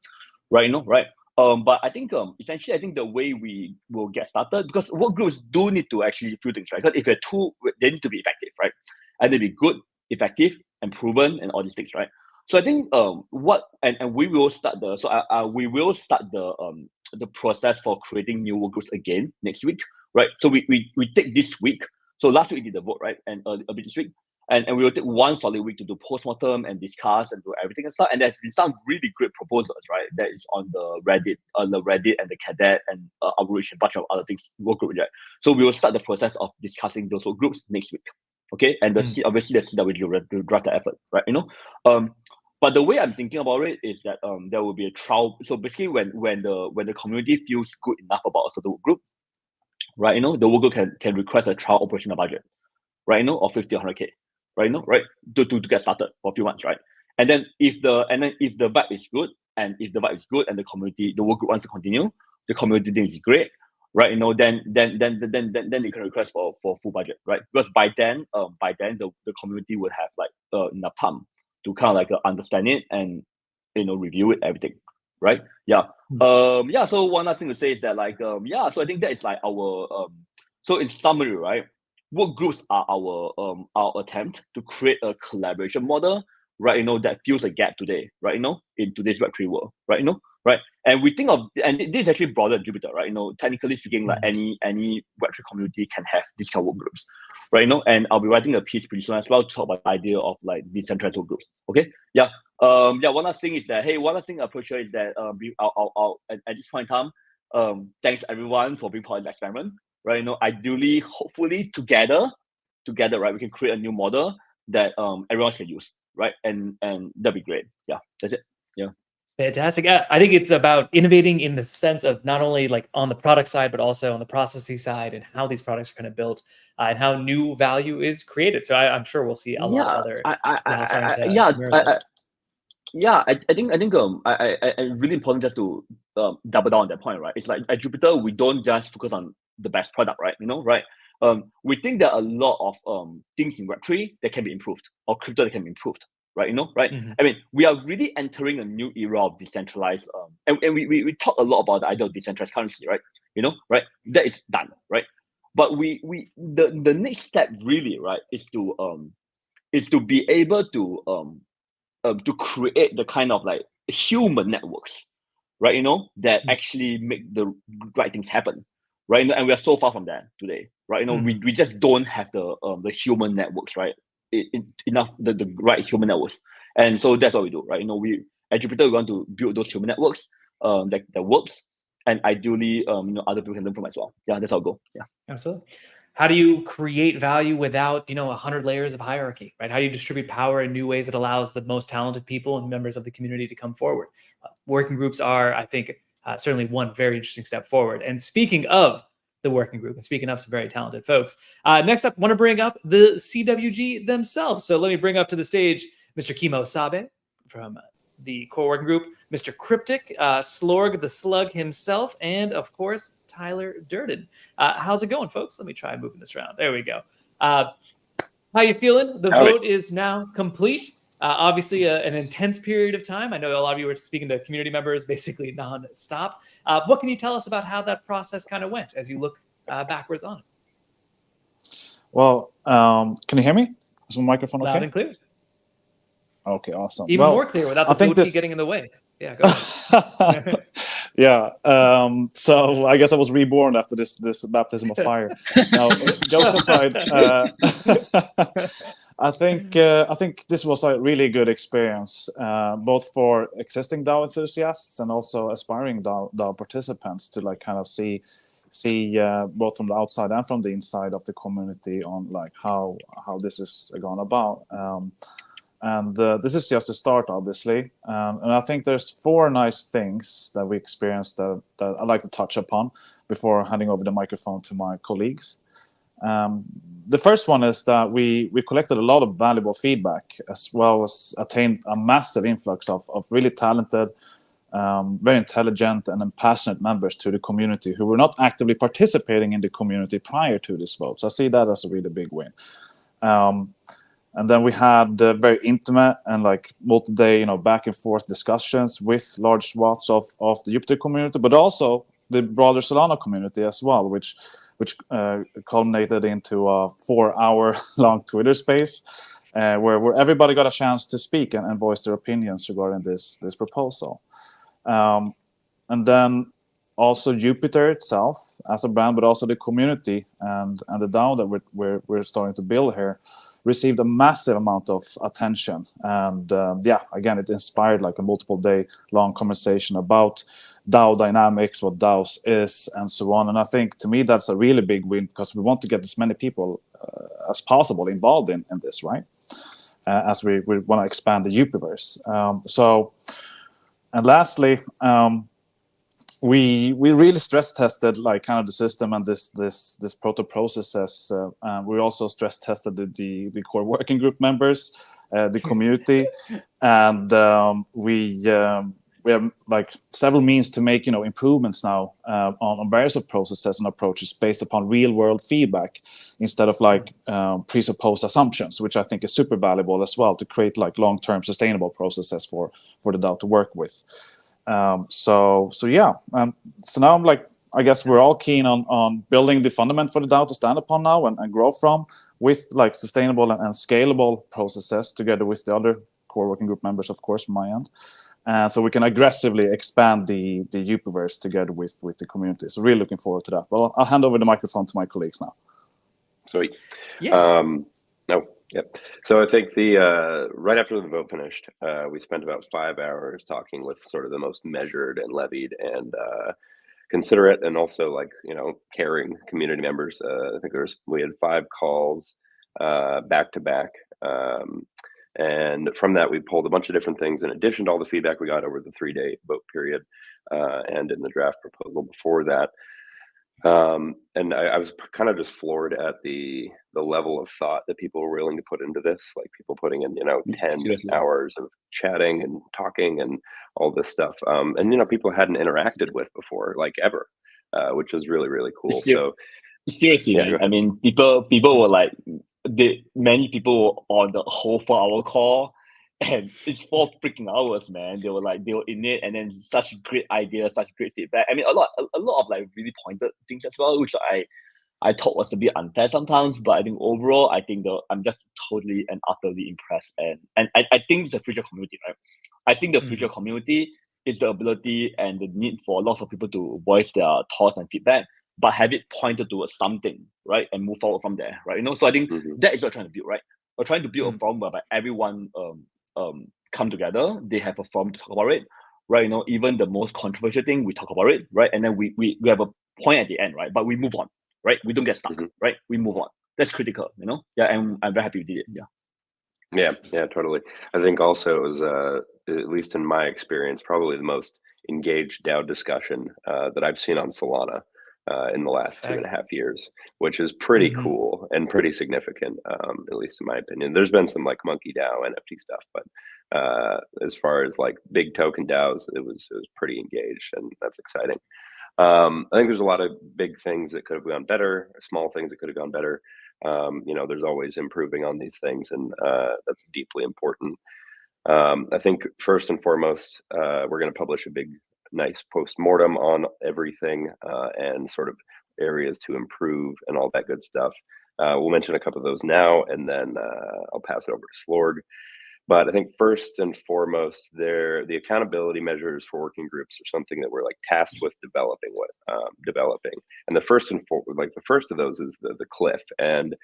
right? You know, right? But I think essentially I think the way we will get started, because work groups do need to actually few things, right? Because if they're too, they need to be effective, right? And they be good, effective, and proven, and all these things, right? So I think we will start the process for creating new work groups again next week, right? So we take this week. So last week we did the vote, right? And a bit this week, and we will take one solid week to do postmortem and discuss and do everything and stuff. And there's been some really great proposals, right? That is on the Reddit and the Cadet and Outreach and a bunch of other things work group, right? So we will start the process of discussing those work groups next week. Okay, and obviously the CW will drive the effort, right? You know, but the way I'm thinking about it is that there will be a trial. So basically, when the community feels good enough about a certain group, right? You know, the work group can request a trial operational budget, right? You know, of 50 or 100K, right? You know, right? To get started for a few months, right? And then if the vibe is good, and the work group wants to continue, the community thinks it's great, right? You know, then you can request for full budget, right? Because by then the community would have like enough time to kind of like understand it and, you know, review it, everything, right? Yeah. So one last thing to say is that like so I think that is like our so in summary, right, work groups are our attempt to create a collaboration model, right? You know, that fills a gap today, right? You know, in today's Web3 world, right? You know, right? And we think of, and this is actually broader than Jupiter, right? You know, technically speaking, like any Web3 community can have these kind of work groups, right? You know, and I'll be writing a piece pretty soon as well to talk about the idea of like decentralized work groups. Okay, yeah. One last thing is that, hey, one last thing I approach here is that I'll at this point in time, thanks everyone for being part of the experiment, right? You know, ideally, hopefully together, right, we can create a new model that everyone can use, right? And that'd be great. Yeah, that's it. Yeah. Fantastic. I think it's about innovating in the sense of not only like on the product side, but also on the processing side and how these products are kind of built and how new value is created. So I'm sure we'll see a lot of other. I think really important just to double down on that point, right? It's like at Jupiter, we don't just focus on the best product, right? You know, right? We think there are a lot of things in Web3 that can be improved, or crypto that can be improved, right? You know, right? I mean, we are really entering a new era of decentralized, and we talk a lot about the idea of decentralized currency, right? You know, right? That is done, right? But the next step really, right, is to be able to create the kind of like human networks, right? You know, that actually make the right things happen, right? And we are so far from that today, right? You know, we just don't have the human networks, right? Enough the right human networks. And so that's what we do, right? We at Jupiter, we want to build those human networks that works, and ideally, other people can learn from as well. Yeah, that's our goal. Yeah, absolutely. How do you create value without 100 layers of hierarchy, right? How do you distribute power in new ways that allows the most talented people and members of the community to come forward? Working groups are, I think, certainly one very interesting step forward. And speaking of the working group, and speaking of some very talented folks, next up, want to bring up the CWG themselves. So let me bring up to the stage Mr. Kimo Sabe from the core working group, Mr. Cryptic, Slorg the Slug himself, and of course, Tyler Durden. How's it going, folks? Let me try moving this around. There we go. How you feeling? The vote is now complete. Obviously, an intense period of time. I know a lot of you were speaking to community members basically non-stop. What can you tell us about how that process kind of went as you look backwards on it? Well, can you hear me? Is my microphone okay? Loud and clear. Okay, awesome. Even more clear without the goatee getting in the way. Yeah, go ahead. Yeah. So I guess I was reborn after this baptism of fire. Now, jokes aside, I think this was a really good experience, both for existing DAO enthusiasts and also aspiring DAO participants to kind of see both from the outside and from the inside of the community on how this is gone about. And this is just a start, obviously. And I think there's 4 nice things that we experienced that I'd like to touch upon before handing over the microphone to my colleagues. The first one is that we collected a lot of valuable feedback, as well as attained a massive influx of really talented, very intelligent and passionate members to the community who were not actively participating in the community prior to this vote. So I see that as a really big win. And then we had very intimate and multi-day, back and forth discussions with large swaths of the Jupiter community, but also the broader Solana community as well, which culminated into a 4-hour long Twitter space where everybody got a chance to speak and voice their opinions regarding this proposal. And then also Jupiter itself as a brand, but also the community and the DAO that we're starting to build here received a massive amount of attention. And again, it inspired a multiple day long conversation about DAO dynamics, what DAOs is, and so on. And I think to me that's a really big win, because we want to get as many people as possible involved in this, right? As we want to expand the Jupiverse. And lastly, we really stress tested kind of the system and this proto processes. We also stress tested the core working group members, the community, and we have several means to make improvements now on various of processes and approaches based upon real world feedback instead of presupposed assumptions, which I think is super valuable as well to create long-term sustainable processes for the DAO to work with. So now I'm I guess we're all keen on building the fundament for the DAO to stand upon now and grow from, with sustainable and scalable processes together with the other core working group members, of course, from my end. So we can aggressively expand the Jupiverse together with the community. So really looking forward to that. Well, I'll hand over the microphone to my colleagues now. Sweet. Yeah. Yep. So I think right after the vote finished, we spent about 5 hours talking with sort of the most measured and levied and considerate and also caring community members. I think we had 5 calls back to back. And from that, we pulled a bunch of different things in addition to all the feedback we got over the 3-day vote period and in the draft proposal before that. And I was kind of just floored at the level of thought that people were willing to put into this, people putting in 10 hours of chatting and talking and all this stuff, and people hadn't interacted with before, ever, which was really, really cool. So seriously, yeah, I mean, people were many people were on the whole 4-hour call, and it's 4 freaking hours, man. They were in it, and then such great ideas, such great feedback. I mean, a lot of really pointed things as well, which I thought was a bit unfair sometimes. But I think overall, I'm just totally and utterly impressed, and I think it's the future community, right? I think the future community is the ability and the need for lots of people to voice their thoughts and feedback, but have it pointed towards something, right, and move forward from there, right? So I think that is what we're trying to build, right? We're trying to build a forum whereby everyone come together, they have a forum to talk about it, right? You know, even the most controversial thing, we talk about it, right? And then we have a point at the end, right? But we move on, right? We don't get stuck, right? We move on. That's critical, you know? Yeah, and I'm very happy we did it, yeah. Yeah, totally. I think also it was, at least in my experience, probably the most engaged DAO discussion that I've seen on Solana in the last 2.5 years, which is pretty cool and pretty significant, at least in my opinion. There's been some like Monkey DAO, NFT stuff, but as far as like big token DAOs, it was pretty engaged, and that's exciting. I think there's a lot of big things that could have gone better, small things that could have gone better. You know, there's always improving on these things, and that's deeply important. I think first and foremost, we're going to publish a big, nice post-mortem on everything and sort of areas to improve and all that good stuff. We'll mention a couple of those now, and then I'll pass it over to Slorg. But I think first and foremost, the accountability measures for working groups are something that we're like tasked with developing. And the first of those is the cliff. And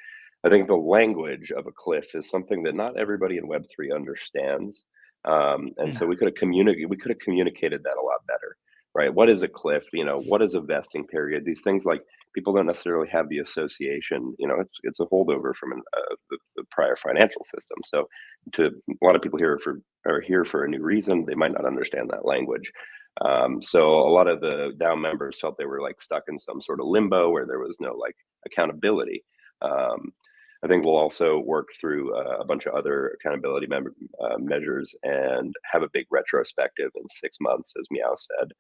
I think the language of a cliff is something that not everybody in Web3 understands. So we could have communicated that a lot better, right? What is a cliff? You know, what is a vesting period? These things, like, people don't necessarily have the association. You know, it's a holdover from the prior financial system. So to a lot of people are here for a new reason. They might not understand that language. So a lot of the DAO members felt they were like stuck in some sort of limbo where there was no like accountability. I think we'll also work through a bunch of other accountability measures and have a big retrospective in 6 months, as Meow said,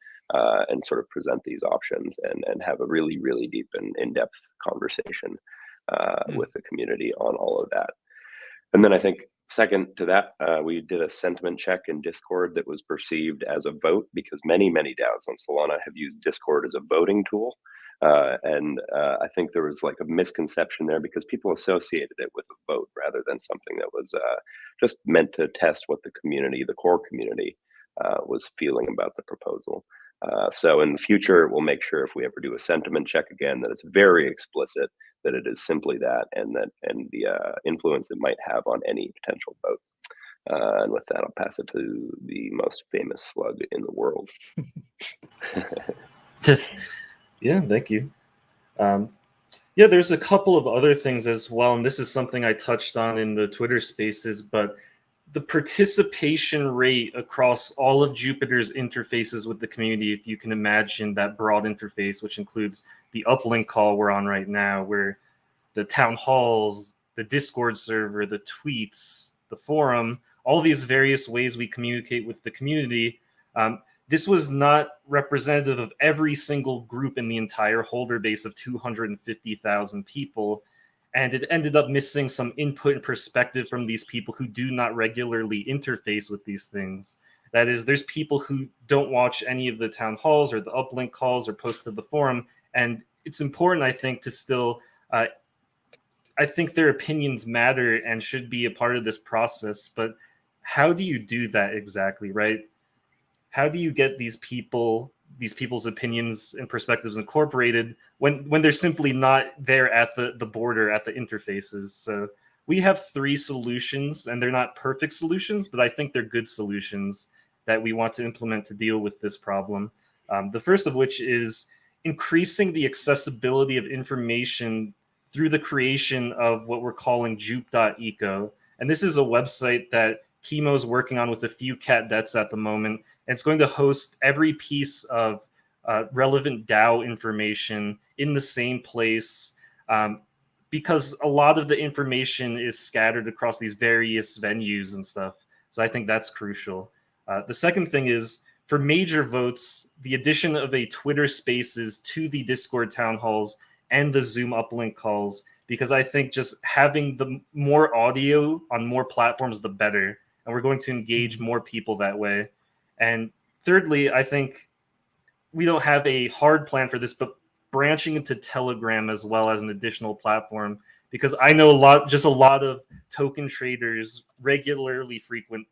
and sort of present these options and have a really, really deep and in-depth conversation with the community on all of that. And then I think second to that, we did a sentiment check in Discord that was perceived as a vote, because many, many DAOs on Solana have used Discord as a voting tool. I think there was like a misconception there because people associated it with a vote rather than something that was just meant to test what the community, the core community, was feeling about the proposal. So in the future, we'll make sure if we ever do a sentiment check again, that it's very explicit that it is simply that, and the influence it might have on any potential vote. And with that, I'll pass it to the most famous slug in the world. Yeah, thank you. Yeah, there's a couple of other things as well, and this is something I touched on in the Twitter Spaces, but the participation rate across all of Jupiter's interfaces with the community, if you can imagine that broad interface, which includes the Uplink call we're on right now, where the town halls, the Discord server, the tweets, the forum, all these various ways we communicate with the community. This was not representative of every single group in the entire holder base of 250,000 people. And it ended up missing some input and perspective from these people who do not regularly interface with these things. That is, there's people who don't watch any of the town halls or the Uplink calls or post to the forum. And it's important, I think, to still, I think their opinions matter and should be a part of this process. But how do you do that exactly, right? How do you get these people's opinions and perspectives incorporated when they're simply not there at the border, at the interfaces? So we have 3 solutions, and they're not perfect solutions, but I think they're good solutions that we want to implement to deal with this problem. The first of which is increasing the accessibility of information through the creation of what we're calling J.U.P.eco. And this is a website that Chemo's working on with a few catdets at the moment. And it's going to host every piece of relevant DAO information in the same place, because a lot of the information is scattered across these various venues and stuff. So I think that's crucial. The second thing is, for major votes, the addition of a Twitter Spaces to the Discord town halls and the Zoom uplink calls, because I think just having the more audio on more platforms, the better. And we're going to engage more people that way. And thirdly, I think we don't have a hard plan for this, but branching into Telegram as well as an additional platform, because I know a lot of token traders regularly frequent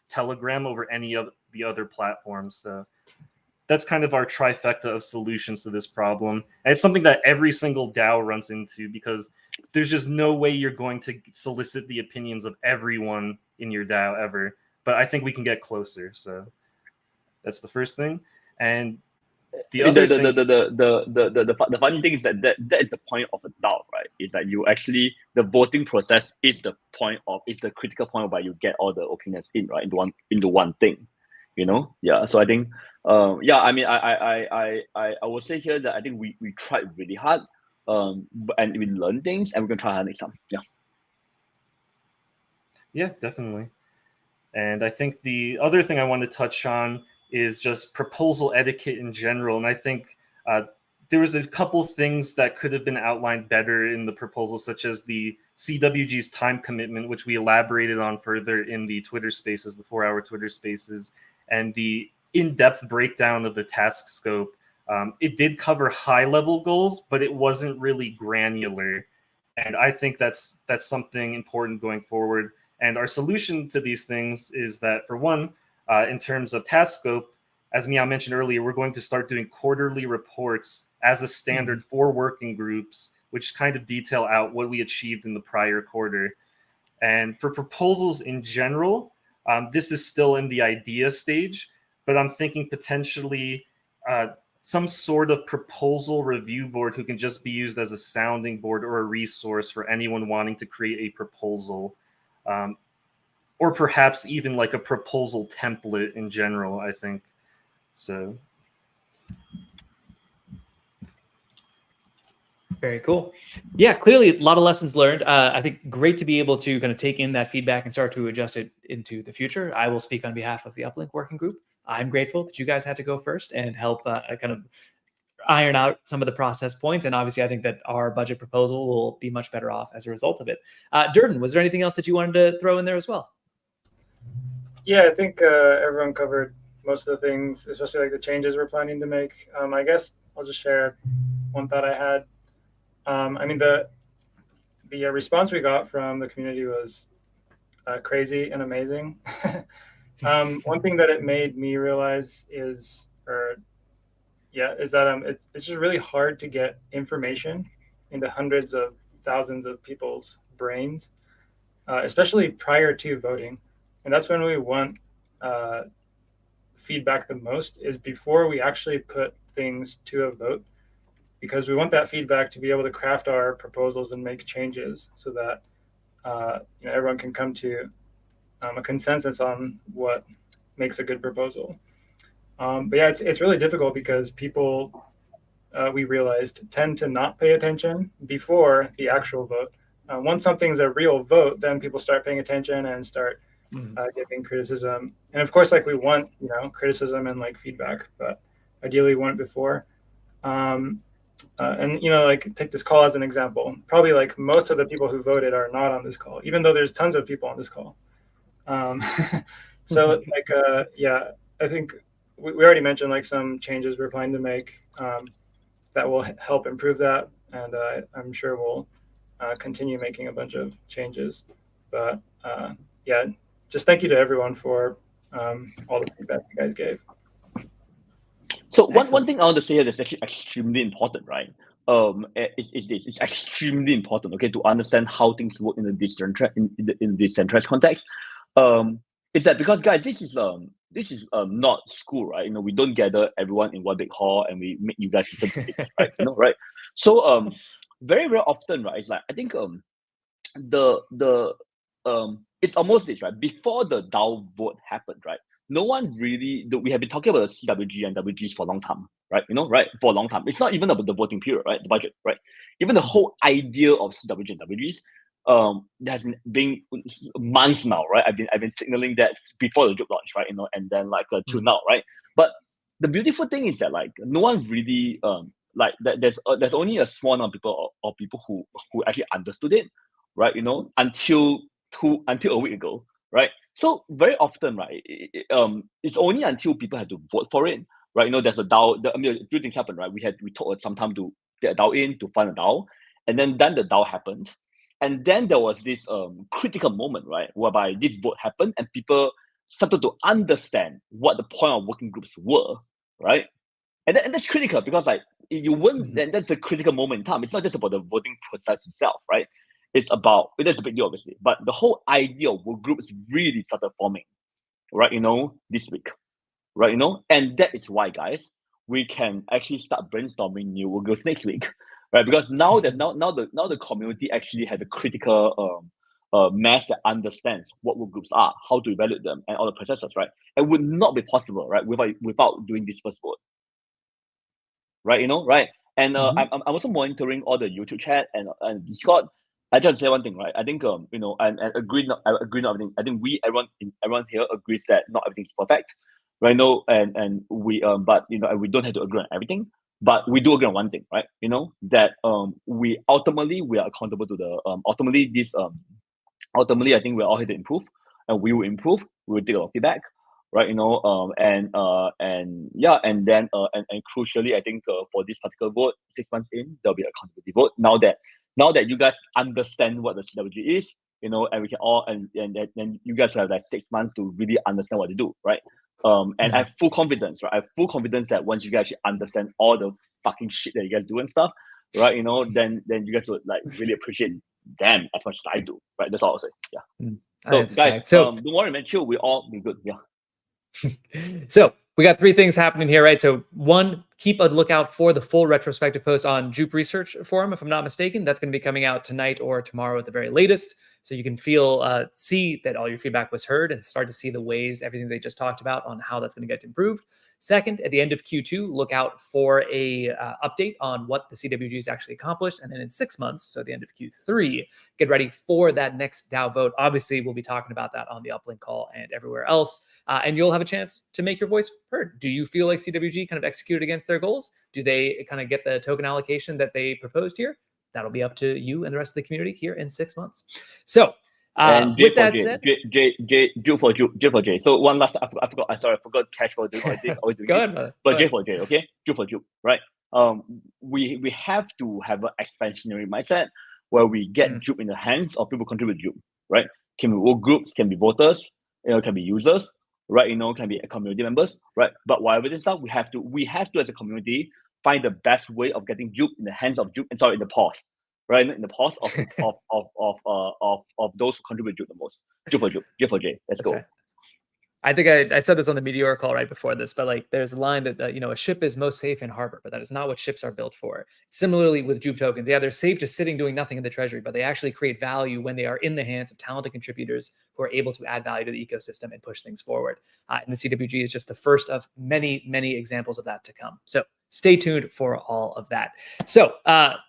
Telegram over any of the other platforms. So that's kind of our trifecta of solutions to this problem. And it's something that every single DAO runs into, because there's just no way you're going to solicit the opinions of everyone in your DAO ever. but I think we can get closer. So that's the first thing. And the funny thing is that is the point of a DAO, right? Is that you actually, the voting process is the critical point where you get all the opinions in, right, into one thing, you know? Yeah. So I think, yeah, I mean, I would say here that I think we tried really hard, and we learned things, and we're gonna try hard next time. Yeah. Yeah, definitely. And I think the other thing I want to touch on is just proposal etiquette in general. And I think there was a couple things that could have been outlined better in the proposal, such as the CWG's time commitment, which we elaborated on further in the Twitter Spaces, the 4-hour Twitter Spaces, and the in-depth breakdown of the task scope. It did cover high-level goals, but it wasn't really granular. And I think that's something important going forward. And our solution to these things is that, for one, in terms of task scope, as Meow mentioned earlier, we're going to start doing quarterly reports as a standard for working groups, which kind of detail out what we achieved in the prior quarter. And for proposals in general, this is still in the idea stage, but I'm thinking potentially some sort of proposal review board who can just be used as a sounding board or a resource for anyone wanting to create a proposal. Or perhaps even like a proposal template in general, I think. So. Very cool. Yeah, clearly a lot of lessons learned. I think great to be able to kind of take in that feedback and start to adjust it into the future. I will speak on behalf of the Uplink working group. I'm grateful that you guys had to go first and help kind of iron out some of the process points. And obviously, I think that our budget proposal will be much better off as a result of it. Durden, was there anything else that you wanted to throw in there as well? Yeah, I think everyone covered most of the things, especially like the changes we're planning to make. I guess I'll just share one thought I had. I mean, the response we got from the community was crazy and amazing. One thing that it made me realize is that it's just really hard to get information into hundreds of thousands of people's brains, especially prior to voting. And that's when we want feedback the most, is before we actually put things to a vote, because we want that feedback to be able to craft our proposals and make changes so that everyone can come to a consensus on what makes a good proposal. But yeah, it's really difficult because people, we realized, tend to not pay attention before the actual vote. Once something's a real vote, then people start paying attention and start giving criticism. And of course, like, we want criticism and like feedback, but ideally we want it before. And like, take this call as an example. Probably like most of the people who voted are not on this call, even though there's tons of people on this call. So like yeah, I think we already mentioned like some changes we're planning to make that will help improve that, and I'm sure we'll continue making a bunch of changes. But yeah, just thank you to everyone for all the feedback you guys gave. So one thing I want to say here that's actually extremely important, right? Is this? It's extremely important, okay, to understand how things work in the decentralized context. Is that because, guys, this is not school, right? We don't gather everyone in one big hall and we make you guys listen to things, right? Right? So very, very often, right? It's like, I think it's almost this, right? Before the DAO vote happened, right? No one really, we have been talking about the CWG and WGs for a long time, right? Right? For a long time. It's not even about the voting period, right? The budget, right? Even the whole idea of CWG and WGs has been months now, right? I've been signaling that before the J.U.P launch, right? And then like till now, right? But the beautiful thing is that like no one really there's only a small number of people who actually understood it, right? Until a week ago, right? So very often, right, it's only until people had to vote for it, right? There's a DAO. A few things happened, right? We took some time to get a DAO in, to fund a DAO, and then the DAO happened, and then there was this critical moment, right, whereby this vote happened and people started to understand what the point of working groups were, right? And that's critical because like you wouldn't, and that's a critical moment in time. It's not just about the voting process itself, right? It's a big deal, obviously, but the whole idea of work groups really started forming, right? This week, right? And that is why, guys, we can actually start brainstorming new workgroups next week, right? Because now the community actually has a critical mass that understands what workgroups are, how to evaluate them, and all the processes, right? It would not be possible, right, without doing this first vote, right? Right? And I'm also monitoring all the YouTube chat and Discord. I just say one thing, right? I think and agree not everything. I think everyone here agrees that not everything is perfect, right? No, and we but we don't have to agree on everything, but we do agree on one thing, right? That we are accountable to the ultimately I think we're all here to improve, and we will improve. We will take our feedback, right? And yeah, and then and crucially, I think for this particular vote, 6 months in, there'll be a accountability vote. Now that you guys understand what the CWG is, and we can all and then you guys will have like 6 months to really understand what to do, right? And I have full confidence, right? I have full confidence that once you guys actually understand all the fucking shit that you guys do and stuff, right? Then you guys would like really appreciate them as much as I do, right? That's all I'll say. Yeah. So guys, don't worry, man. Chill. We all be good. Yeah. So we got 3 things happening here, right? So 1, keep a lookout for the full retrospective post on J.U.P Research Forum, if I'm not mistaken. That's going to be coming out tonight or tomorrow at the very latest. So you can see that all your feedback was heard and start to see the ways, everything they just talked about on how that's going to get improved. Second, at the end of Q2, look out for a update on what the CWG has actually accomplished. And then in 6 months, so at the end of Q3, get ready for that next DAO vote. Obviously, we'll be talking about that on the Uplink call and everywhere else. And you'll have a chance to make your voice heard. Do you feel like CWG kind of executed against their goals? Do they kind of get the token allocation that they proposed here? That'll be up to you and the rest of the community here in 6 months. So and with that said, J for J. So one last, I forgot Cash for doing all this. Go ahead, brother. But J for J, okay? J for J, right? We have to have an expansionary mindset where we get J in the hands of people contribute J, right? Can be work groups, can be voters, can be users, right? Can be community members, right? But whatever this stuff, we have to as a community find the best way of getting J in the hands of J, in the paws, right? In the paws of those who contribute J the most. J for J. Let's go. Right. I think I said this on the Meteor call right before this, but like there's a line that a ship is most safe in harbor, but that is not what ships are built for. Similarly with J.U.P tokens, yeah, they're safe just sitting doing nothing in the treasury, but they actually create value when they are in the hands of talented contributors who are able to add value to the ecosystem and push things forward. And the CWG is just the first of many, many examples of that to come. So stay tuned for all of that. So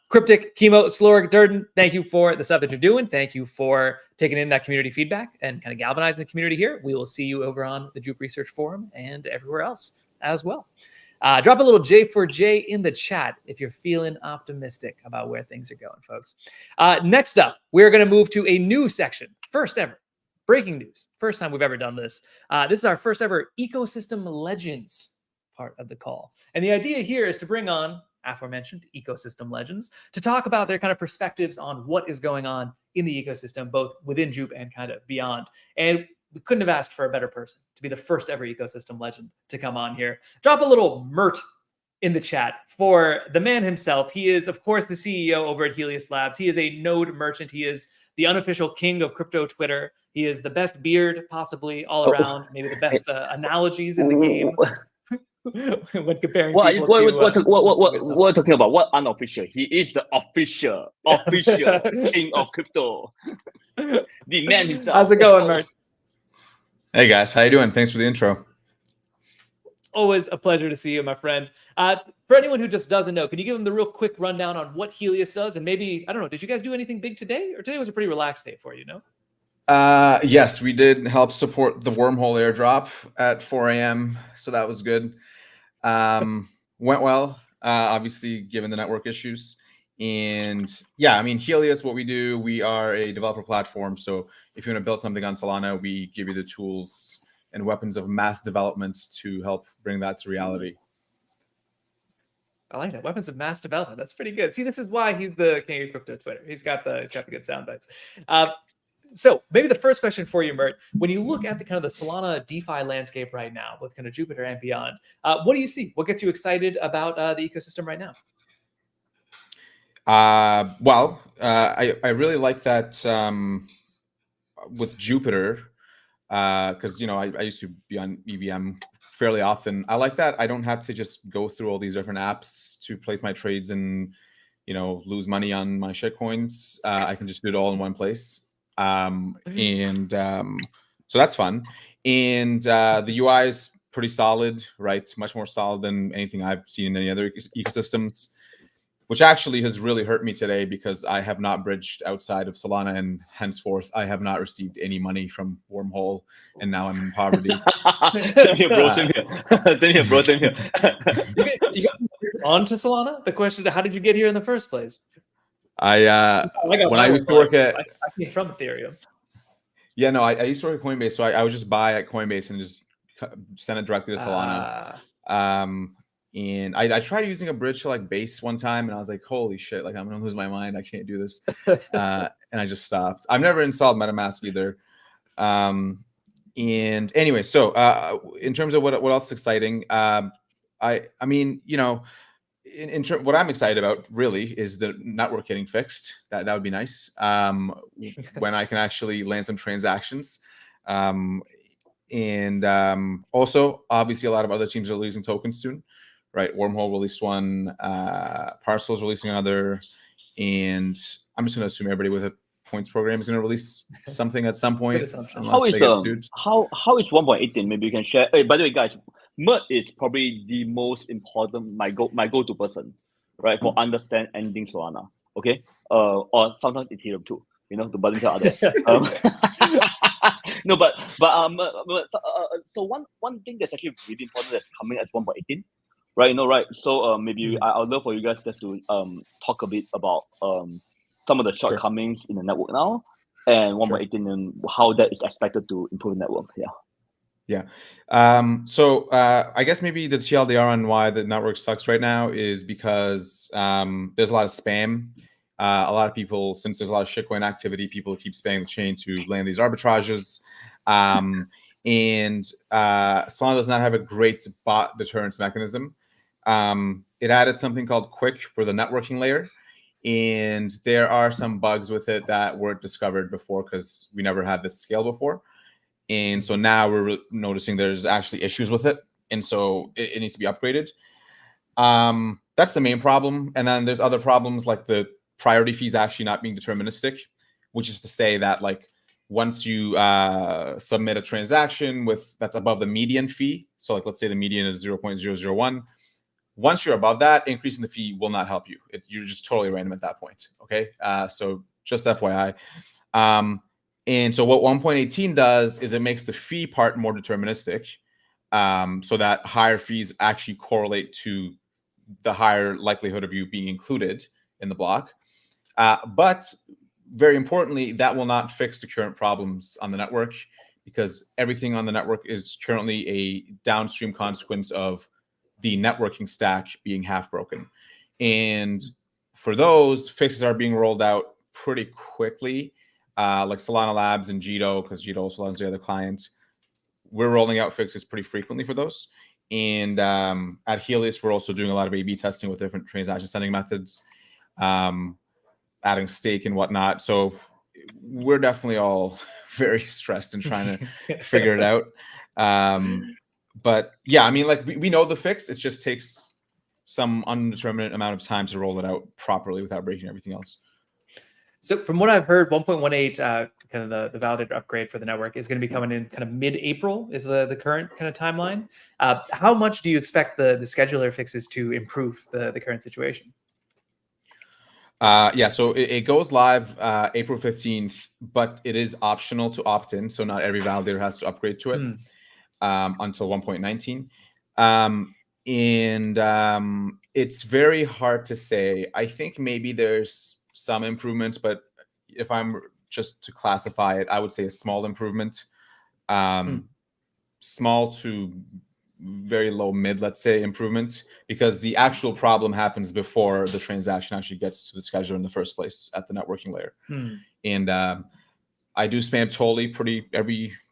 Cryptic, Chemo, Slorg, Durden, thank you for the stuff that you're doing. Thank you for taking in that community feedback and kind of galvanizing the community here. We will see you over on the J.U.P Research Forum and everywhere else as well. Drop a little J for J in the chat if you're feeling optimistic about where things are going, folks. Next up, we're going to move to a new section. First ever. Breaking news. First time we've ever done this. This is our first ever Ecosystem Legends part of the call. And the idea here is to bring on aforementioned ecosystem legends to talk about their kind of perspectives on what is going on in the ecosystem, both within J.U.P and kind of beyond. And we couldn't have asked for a better person to be the first ever ecosystem legend to come on here. Drop a little MERT in the chat for the man himself. He is, of course, the CEO over at Helios Labs. He is a node merchant. He is the unofficial king of crypto Twitter. He is the best beard, possibly all around, maybe the best analogies in the game. When comparing what people are you talking about? What unofficial? He is the official king of crypto. The man himself. How's it going, Mert? Hey guys, how you doing? Thanks for the intro. Always a pleasure to see you, my friend. For anyone who just doesn't know, can you give them the real quick rundown on what Helios does? And maybe, I don't know, did you guys do anything big today? Or today was a pretty relaxed day for you, no? Yes, we did help support the wormhole airdrop at 4 a.m. So that was good. Went well, obviously, given the network issues. And yeah, I mean, Helios, what we do, we are a developer platform. So if you want to build something on Solana, we give you the tools and weapons of mass development to help bring that to reality. I like that. Weapons of mass development. That's pretty good. See, this is why he's the king of crypto Twitter. He's got the good sound bites. So maybe the first question for you, Mert, when you look at the kind of the Solana DeFi landscape right now, with kind of Jupiter and beyond, what do you see? What gets you excited about the ecosystem right now? I really like that with Jupiter. because I used to be on EVM fairly often. I like that I don't have to just go through all these different apps to place my trades and lose money on my shitcoins. I can just do it all in one place, and so that's fun. And the UI is pretty solid, right? Much more solid than anything I've seen in any other ecosystems, which actually has really hurt me today because I have not bridged outside of Solana, and henceforth I have not received any money from Wormhole, and now I'm in poverty. Same here, bro. Same here. Same here, bro. Same here. You got onto Solana? The question: how did you get here in the first place? I got when I used to work at I came from Ethereum. Yeah, no, I used to work at Coinbase, so I would just buy at Coinbase and just send it directly to Solana. And I tried using a bridge to like Base one time, and I was like, holy shit, like I'm gonna lose my mind. I can't do this. And I just stopped. I've never installed MetaMask either. And anyway, so in terms of what else is exciting, I mean, in terms, what I'm excited about really is the network getting fixed. That would be nice. When I can actually land some transactions. And also, obviously, a lot of other teams are releasing tokens soon, right? Wormhole released one, Parcel's releasing another, and I'm just going to assume everybody with a points program is going to release something at some point. How is 1.18? Maybe you can share. Hey, by the way, guys, Mert is probably the most important my go-to person, right, for understand anything Solana. Okay, or sometimes Ethereum too. To balance the other. No, but so one thing that's actually really important that's coming at 1.18, right? Right. So maybe I'd love for you guys just to talk a bit about some of the shortcomings in the network now, and 1.18 and how that is expected to improve the network. Yeah. So I guess maybe the TLDR on why the network sucks right now is because there's a lot of spam. A lot of people, since there's a lot of shitcoin activity, people keep spamming the chain to land these arbitrages. And Solana does not have a great bot deterrence mechanism. It added something called Quick for the networking layer. And there are some bugs with it that weren't discovered before because we never had this scale before. And so now we're noticing there's actually issues with it. And so it needs to be upgraded. That's the main problem. And then there's other problems like the priority fees actually not being deterministic, which is to say that like once you submit a transaction that's above the median fee, so like let's say the median is 0.001, once you're above that, increasing the fee will not help you. You're just totally random at that point. Okay, so just FYI. And so what 1.18 does is it makes the fee part more deterministic, so that higher fees actually correlate to the higher likelihood of you being included in the block. But very importantly, that will not fix the current problems on the network because everything on the network is currently a downstream consequence of the networking stack being half broken. And for those, fixes are being rolled out pretty quickly, like Solana Labs and Jito, because Jito also runs the other clients. We're rolling out fixes pretty frequently for those. And at Helios, we're also doing a lot of A/B testing with different transaction sending methods, adding stake and whatnot. So we're definitely all very stressed and trying to figure it out. But yeah, I mean, like we know the fix. It just takes some undeterminate amount of time to roll it out properly without breaking everything else. So from what I've heard, 1.18, kind of the validator upgrade for the network is going to be coming in kind of mid-April is the current kind of timeline. How much do you expect the scheduler fixes to improve the current situation? Yeah, so it goes live April 15th, but it is optional to opt in. So not every validator has to upgrade to it until 1.19. And it's very hard to say. I think maybe there's some improvements, but if I'm just to classify it, I would say a small improvement, small to very low mid, let's say, improvement, because the actual problem happens before the transaction actually gets to the scheduler in the first place at the networking layer. And I do spam Tolly pretty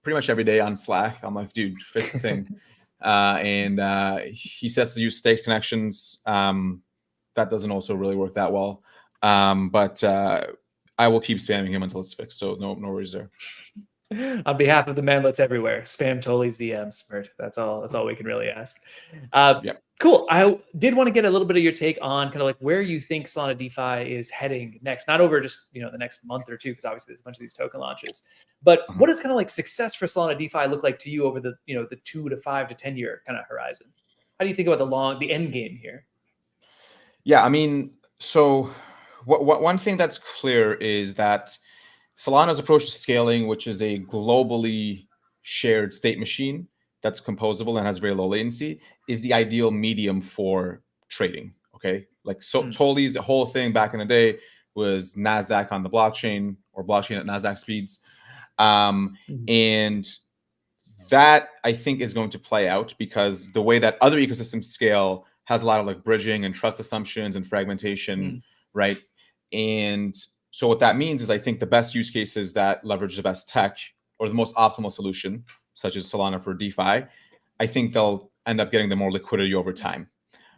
much every day on Slack. I'm like, dude, fix the thing. And he says to use state connections. That doesn't also really work that well. But I will keep spamming him until it's fixed. So no worries there. On behalf of the manlets everywhere, spam Tolly's DMs, Mert. That's all. That's all we can really ask. Yep. Cool. I did want to get a little bit of your take on kind of like where you think Solana DeFi is heading next. Not over just the next month or two, because obviously there's a bunch of these token launches. But what does kind of like success for Solana DeFi look like to you over the the 2 to 5 to 10 year kind of horizon? How do you think about the end game here? Yeah, I mean, so one thing that's clear is that Solana's approach to scaling, which is a globally shared state machine that's composable and has very low latency, is the ideal medium for trading. Okay, like Tolly's whole thing back in the day was NASDAQ on the blockchain, or blockchain at NASDAQ speeds, and that I think is going to play out because the way that other ecosystems scale has a lot of like bridging and trust assumptions and fragmentation, right? And so what that means is I think the best use cases that leverage the best tech or the most optimal solution, such as Solana for DeFi, I think they'll end up getting the more liquidity over time,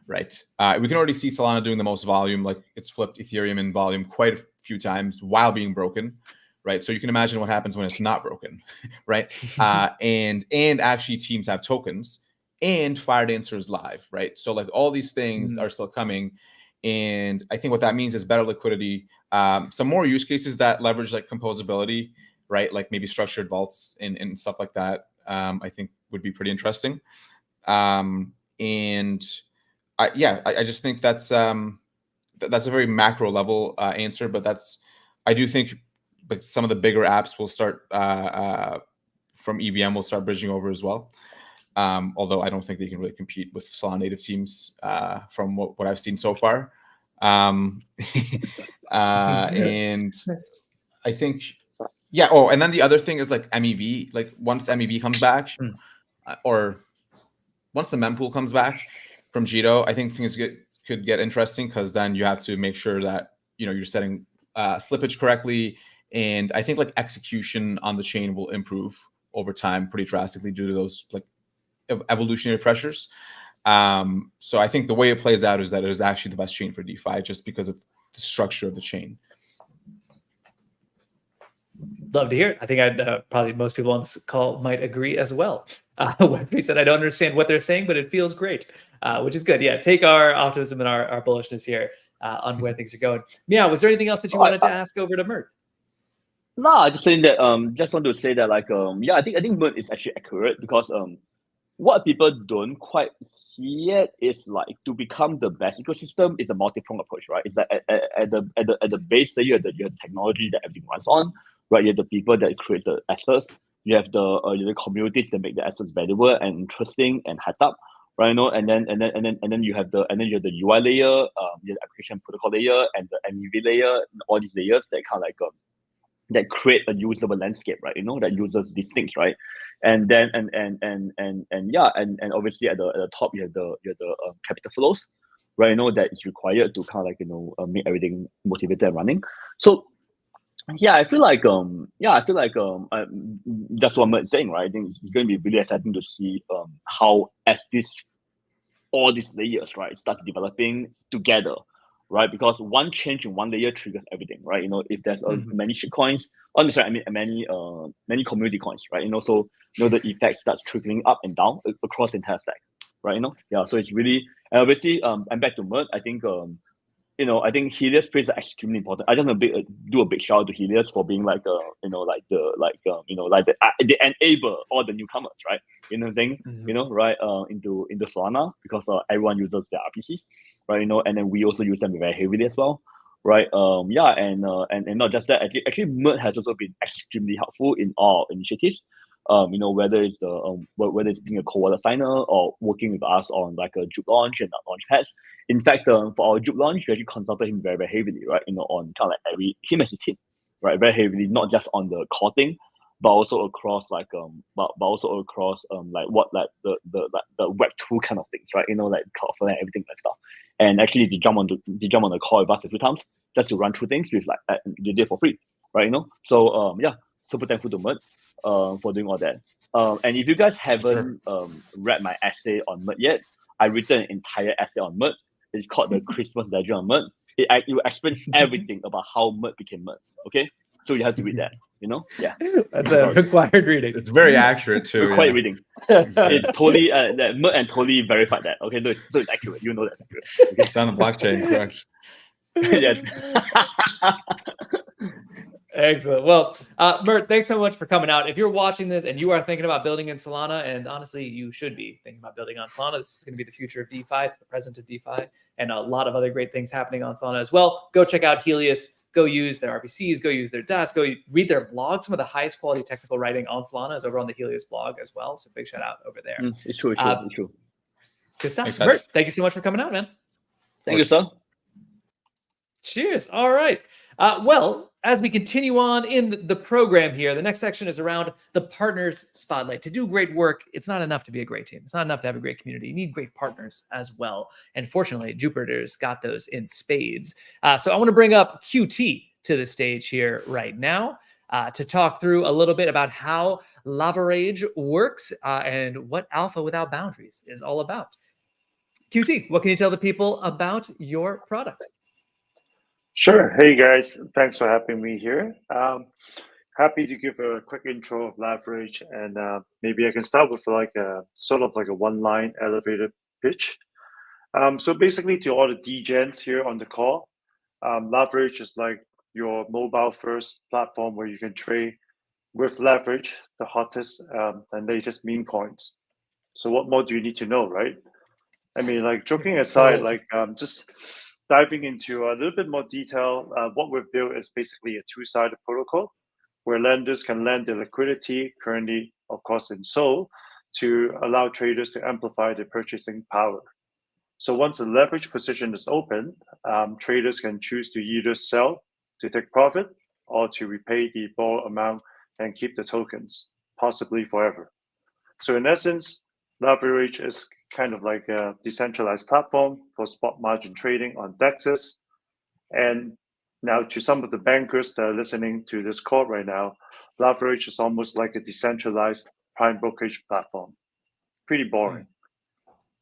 right? We can already see Solana doing the most volume, like it's flipped Ethereum in volume quite a few times while being broken, right? So you can imagine what happens when it's not broken, right? And actually teams have tokens and Firedancer is live, right? So like all these things are still coming. And I think what that means is better liquidity, some more use cases that leverage like composability, right? Like maybe structured vaults and stuff like that, I think would be pretty interesting. And I just think that's a very macro level answer, but I do think like some of the bigger apps will start from EVM will start bridging over as well. Although I don't think they can really compete with Solana native teams from what I've seen so far. And I think, yeah. Oh, and then the other thing is like MEV. Like once MEV comes back, or once the mempool comes back from Jito, I think things could get interesting because then you have to make sure that you're setting slippage correctly, and I think like execution on the chain will improve over time pretty drastically due to those like evolutionary pressures. So I think the way it plays out is that it is actually the best chain for DeFi just because of the structure of the chain. Love to hear it. I think probably most people on this call might agree as well. Web3 said, I don't understand what they're saying, but it feels great, which is good. Yeah, take our optimism and our bullishness here on where things are going. Meow, was there anything else that you wanted to ask over to Mert? No, just saying that. Just want to say that, like, yeah, I think Mert is actually accurate because what people don't quite see yet is like to become the best ecosystem is a multi-pronged approach, right? It's like at the base layer, you have technology that everything runs on, right? You have the people that create the assets. You have the communities that make the assets valuable and interesting and hyped up, right? And then you have the UI layer, you have the application protocol layer, and the MEV layer, and all these layers that kind of like that create a usable landscape, right? That uses these things, right? And then and obviously at the top you have the capital flows, right? That is required to kind of like make everything motivated and running. So yeah, I feel like that's what I'm saying, right? I think it's going to be really exciting to see how as all these layers, right, start developing together. Right, because one change in one layer triggers everything, right? If there's many shitcoins, many community coins, right? So the effect starts trickling up and down across the entire stack, right? Yeah. So it's really, and obviously, and back to Mert, I think I think Helios plays are extremely important. I just want to do a big shout out to Helios for being like the enable all the newcomers, right? You know what I'm saying? Right? Into Solana because everyone uses their RPCs, right? And then we also use them very heavily as well, right? And not just that. Actually, Mert has also been extremely helpful in all initiatives. Whether it's being a co-wallet signer or working with us on like a J.U.P launch and Launchpads. In fact, for our J.U.P launch, we actually consulted him very, very heavily, right? On kind of like him as a team, right? Very heavily, not just on the core thing, but also across like like what like the Web 2 kind of things, right? Like Cloudflare and everything like stuff. And actually, they jump on the call with us a few times just to run through things with like they did for free, right? So yeah, super thankful to Mert for doing all that. And if you guys haven't read my essay on Mert yet, I written an entire essay on Mert. It's called the Christmas Legend on Mert. It will explain everything about how Mert became Mert. Okay, so you have to read that. Yeah, That's a required reading. It's very accurate too. required Yeah. reading. Exactly. It totally Mert and totally verified that. Okay, so it's accurate. You know that's accurate. Okay. It's on the blockchain, correct? Yes. Excellent. Well, Mert, thanks so much for coming out. If you're watching this and you are thinking about building in Solana, and honestly, you should be thinking about building on Solana. This is going to be the future of DeFi. It's the present of DeFi, and a lot of other great things happening on Solana as well. Go check out Helios. Go use their RPCs. Go use their DAS. Go read their blog. Some of the highest quality technical writing on Solana is over on the Helios blog as well. So big shout out over there. It's true. It's true. It's good stuff. Thanks, Mert, guys. thank you so much for coming out, man. Thank you, sir. Cheers. All right. Well, as we continue on in the program here, the next section is around the partners spotlight. To do great work, it's not enough to be a great team. It's not enough to have a great community. You need great partners as well. And fortunately, Jupiter's got those in spades. So I want to bring up QT to the stage here right now to talk through a little bit about how Lavarage works and what Alpha Without Boundaries is all about. QT, what can you tell the people about your product? Sure. Hey guys, thanks for having me here. Happy to give a quick intro of Lavarage, and maybe I can start with like a sort of like a one-line elevator pitch. So basically, to all the degens here on the call, Lavarage is like your mobile-first platform where you can trade with leverage, the hottest and latest meme coins. So what more do you need to know, right? I mean, like joking aside, like just diving into a little bit more detail, what we've built is basically a two-sided protocol where lenders can lend their liquidity, currently, of course, in Sol, to allow traders to amplify their purchasing power. So once a leverage position is open, traders can choose to either sell to take profit or to repay the borrowed amount and keep the tokens, possibly forever. So in essence, Lavarage is kind of like a decentralized platform for spot margin trading on DEXs. And now to some of the bankers that are listening to this call right now, Lavarage is almost like a decentralized prime brokerage platform. Pretty boring.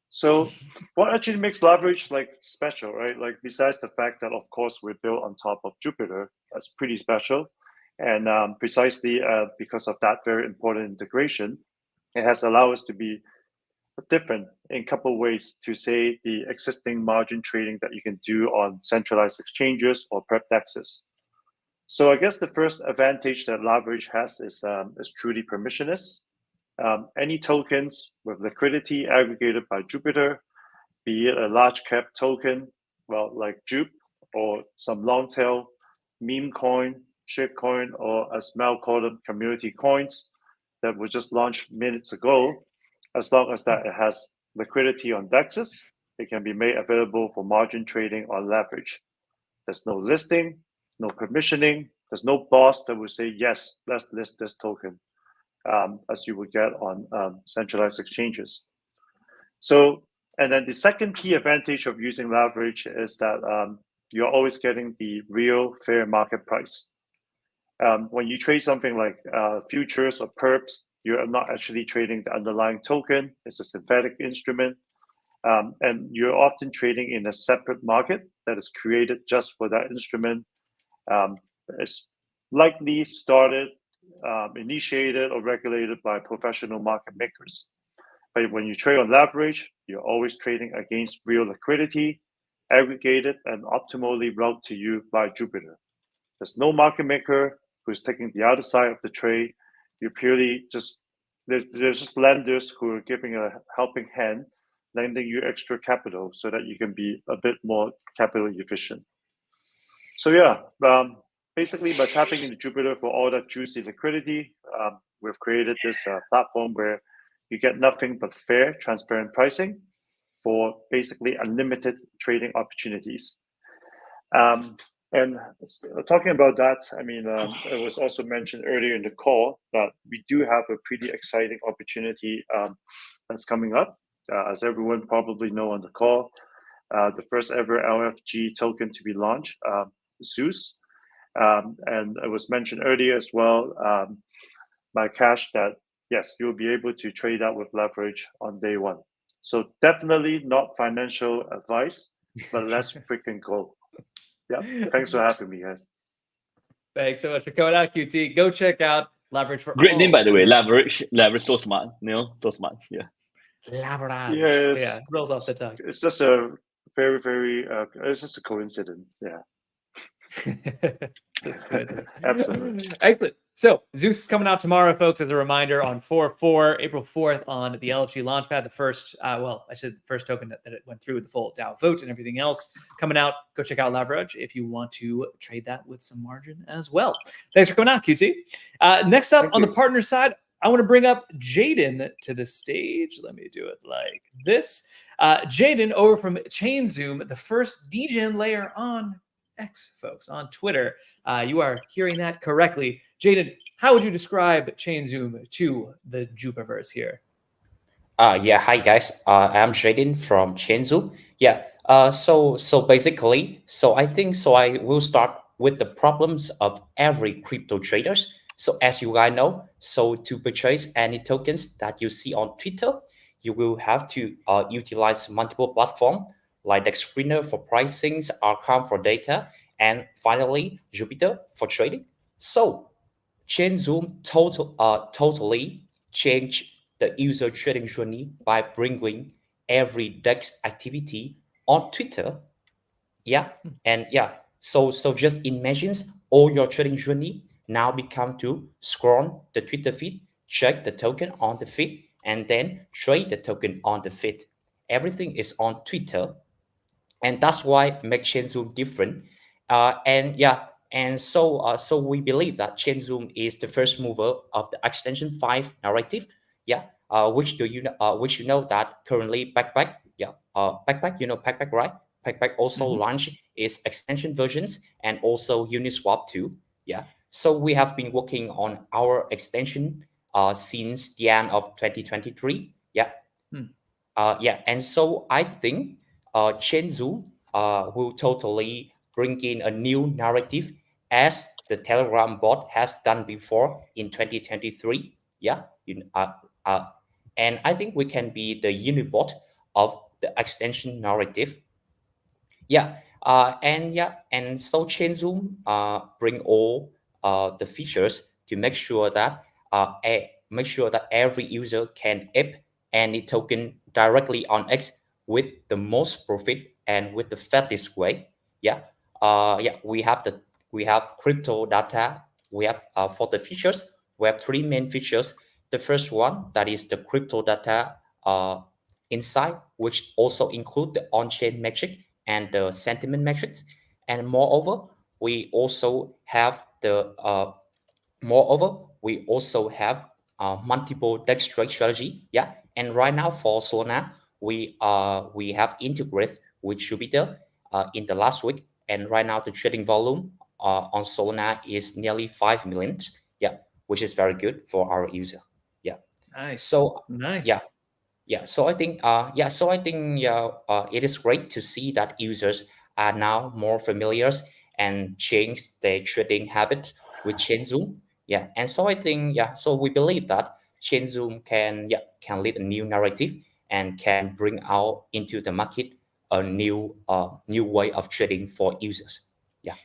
So what actually makes Lavarage like special, right? Like besides the fact that, of course, we're built on top of Jupiter, that's pretty special. And precisely because of that very important integration, it has allowed us to be different in a couple of ways to say the existing margin trading that you can do on centralized exchanges or prep DEXs. So I guess the first advantage that Lavarage has is truly permissionless. Any tokens with liquidity aggregated by Jupiter, be it a large cap token, well, like J.U.P, or some long tail meme coin, shitcoin, or as Mel called them, community coins that were just launched minutes ago, as long as that it has liquidity on DEXs, it can be made available for margin trading on Lavarage. There's no listing, no permissioning, there's no boss that will say, yes, let's list this token, as you would get on centralized exchanges. So, and then the second key advantage of using Lavarage is that you're always getting the real fair market price. When you trade something like futures or perps, you're not actually trading the underlying token. It's a synthetic instrument. And you're often trading in a separate market that is created just for that instrument. It's likely started, initiated, or regulated by professional market makers. But when you trade on Lavarage, you're always trading against real liquidity, aggregated and optimally routed to you by Jupiter. There's no market maker who's taking the other side of the trade. You purely just, there's just lenders who are giving a helping hand, lending you extra capital so that you can be a bit more capital efficient. So yeah, basically by tapping into Jupiter for all that juicy liquidity, we've created this platform where you get nothing but fair, transparent pricing for basically unlimited trading opportunities. And talking about that, I mean, it was also mentioned earlier in the call that we do have a pretty exciting opportunity that's coming up. As everyone probably know on the call, the first ever LFG token to be launched, Zeus. And it was mentioned earlier as well by Cash that, yes, you'll be able to trade out with Lavarage on day one. So definitely not financial advice, but let's freaking go. Yeah, thanks for having me, guys. Thanks so much for coming out, QT. Go check out Leverage for Great name, all by the way. your- Leverage, so smart. So smart. Yeah. Leverage. Yes. Yeah, rolls off the tongue. It's just a very, very. It's just a coincidence. Yeah. Just coincidence. Absolutely. Excellent. So Zeus is coming out tomorrow, folks, as a reminder on April 4th on the LFG Launchpad, the first, first token that it went through with the full DAO vote and everything else coming out. Go check out Leverage if you want to trade that with some margin as well. Thanks for coming out, QT. Next up on the partner side, I want to bring up Jaden to the stage. Let me do it like this. Jaden over from ChainZoom, the first degen layer on X, folks, on Twitter. You are hearing that correctly. Jaden, how would you describe ChainZoom to the Jupiterverse here? Yeah, hi guys. I'm Jaden from ChainZoom. Yeah. So basically, I will start with the problems of every crypto traders. So as you guys know, so to purchase any tokens that you see on Twitter, you will have to utilize multiple platforms like Dex Screener for pricings, Arkham for data, and finally Jupiter for trading. So ChainZoom totally changed the user trading journey by bringing every DEX activity on Twitter. Yeah, and yeah, so just imagine all your trading journey now become to scroll the Twitter feed, check the token on the feed, and then trade the token on the feed. Everything is on Twitter, and that's why make ChainZoom different. So we believe that ChainZoom is the first mover of the extension 5 narrative. Yeah, which you know that currently Backpack, Backpack, you know Backpack, right? Backpack also launched its extension versions and also Uniswap too. Yeah, so we have been working on our extension since the end of 2023. Yeah. And so I think ChainZoom will totally bring in a new narrative as the Telegram bot has done before in 2023. Yeah, and I think we can be the unibot of the extension narrative. Yeah, and so ChainZoom bring all the features to make sure that every user can ape any token directly on X with the most profit and with the fastest way. Yeah, we have crypto data. We have for the features, we have three main features. The first one, that is the crypto data insight, which also include the on-chain metric and the sentiment metrics. And moreover, we also have multiple DEX trade strategy. Yeah, and right now for Solana, we have integrated with Jupiter in the last week, and right now the trading volume on Solana is nearly 5 million. Yeah, which is very good for our user. Yeah. Nice. So nice. So I think it is great to see that users are now more familiar and change their trading habits with ChainZoom. Yeah, and so I think so we believe that ChainZoom can lead a new narrative and can bring out into the market a new way of trading for users. Yeah.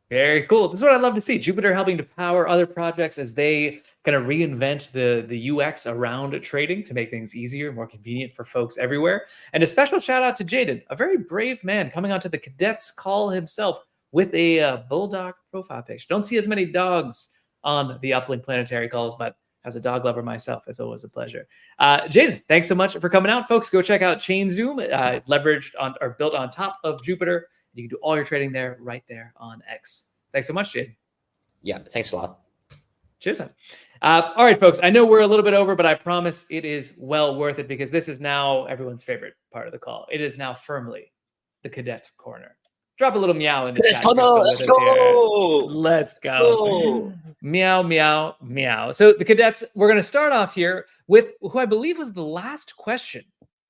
Very cool. This is what I'd love to see. Jupiter helping to power other projects as they kind of reinvent the UX around trading to make things easier, more convenient for folks everywhere. And a special shout out to Jaden, a very brave man coming onto the Cadets call himself with a bulldog profile picture. Don't see as many dogs on the Uplink Planetary calls, but as a dog lover myself, it's always a pleasure. Jaden, thanks so much for coming out, folks. Go check out ChainZoom, leveraged on or built on top of Jupiter. You can do all your trading there, right there on X. Thanks so much, Jaden. Yeah, thanks a lot. Cheers, man. All right, folks. I know we're a little bit over, but I promise it is well worth it because this is now everyone's favorite part of the call. It is now firmly the Cadets Corner. Drop a little meow in the chat. Let's go. Let's go. Meow, meow, meow. So the Cadets, we're going to start off here with who I believe was the last question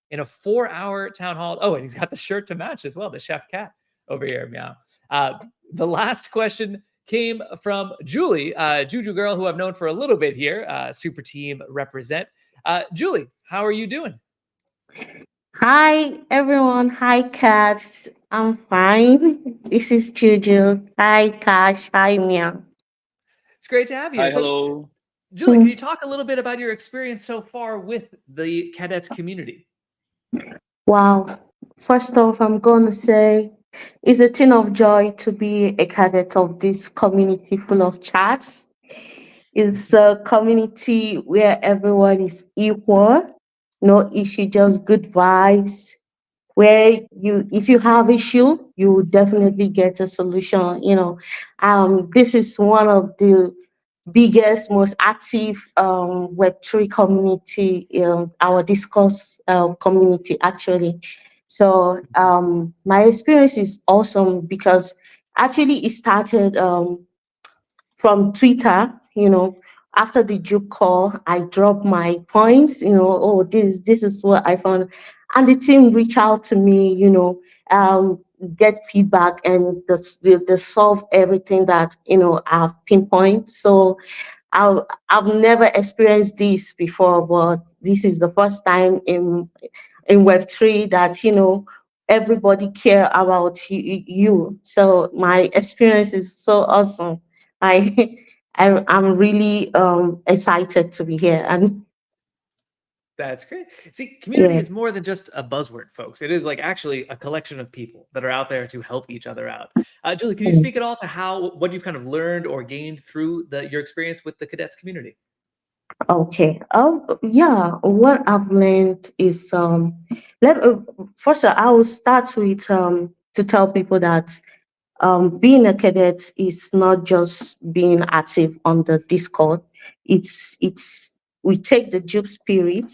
in a 4-hour town hall. Oh, and he's got the shirt to match as well, the Chef Cat over here, meow. The last question came from Julie, Juju girl, who I've known for a little bit here, super team represent. Julie, how are you doing? Hi, everyone. Hi, cats. I'm fine. This is Juju. Hi, Cash. Hi, Mia. It's great to have you. Hi, So, hello. Julie, can you talk a little bit about your experience so far with the cadets community? Wow. First off, I'm going to say it's a thing of joy to be a cadet of this community full of chats. It's a community where everyone is equal, no issue, just good vibes. Where if you have issue, you definitely get a solution. This is one of the biggest, most active Web3 community, our discourse community actually. So my experience is awesome because actually it started from Twitter. After the Juke call, I dropped my points. Oh, this is what I found, and the team reach out to me. Get feedback, and they solve everything that I've pinpoint. So I've never experienced this before, but this is the first time in Web3 that everybody care about you. So my experience is so awesome. I I'm really excited to be here, and That's great. See, community yeah. is more than just a buzzword, folks. It is like actually a collection of people that are out there to help each other out. Julie, can you speak at all to what you've kind of learned or gained through your experience with the cadets community? Okay. Oh, yeah. What I've learned is first I will start with to tell people that being a cadet is not just being active on the Discord. It's we take the Jupe spirit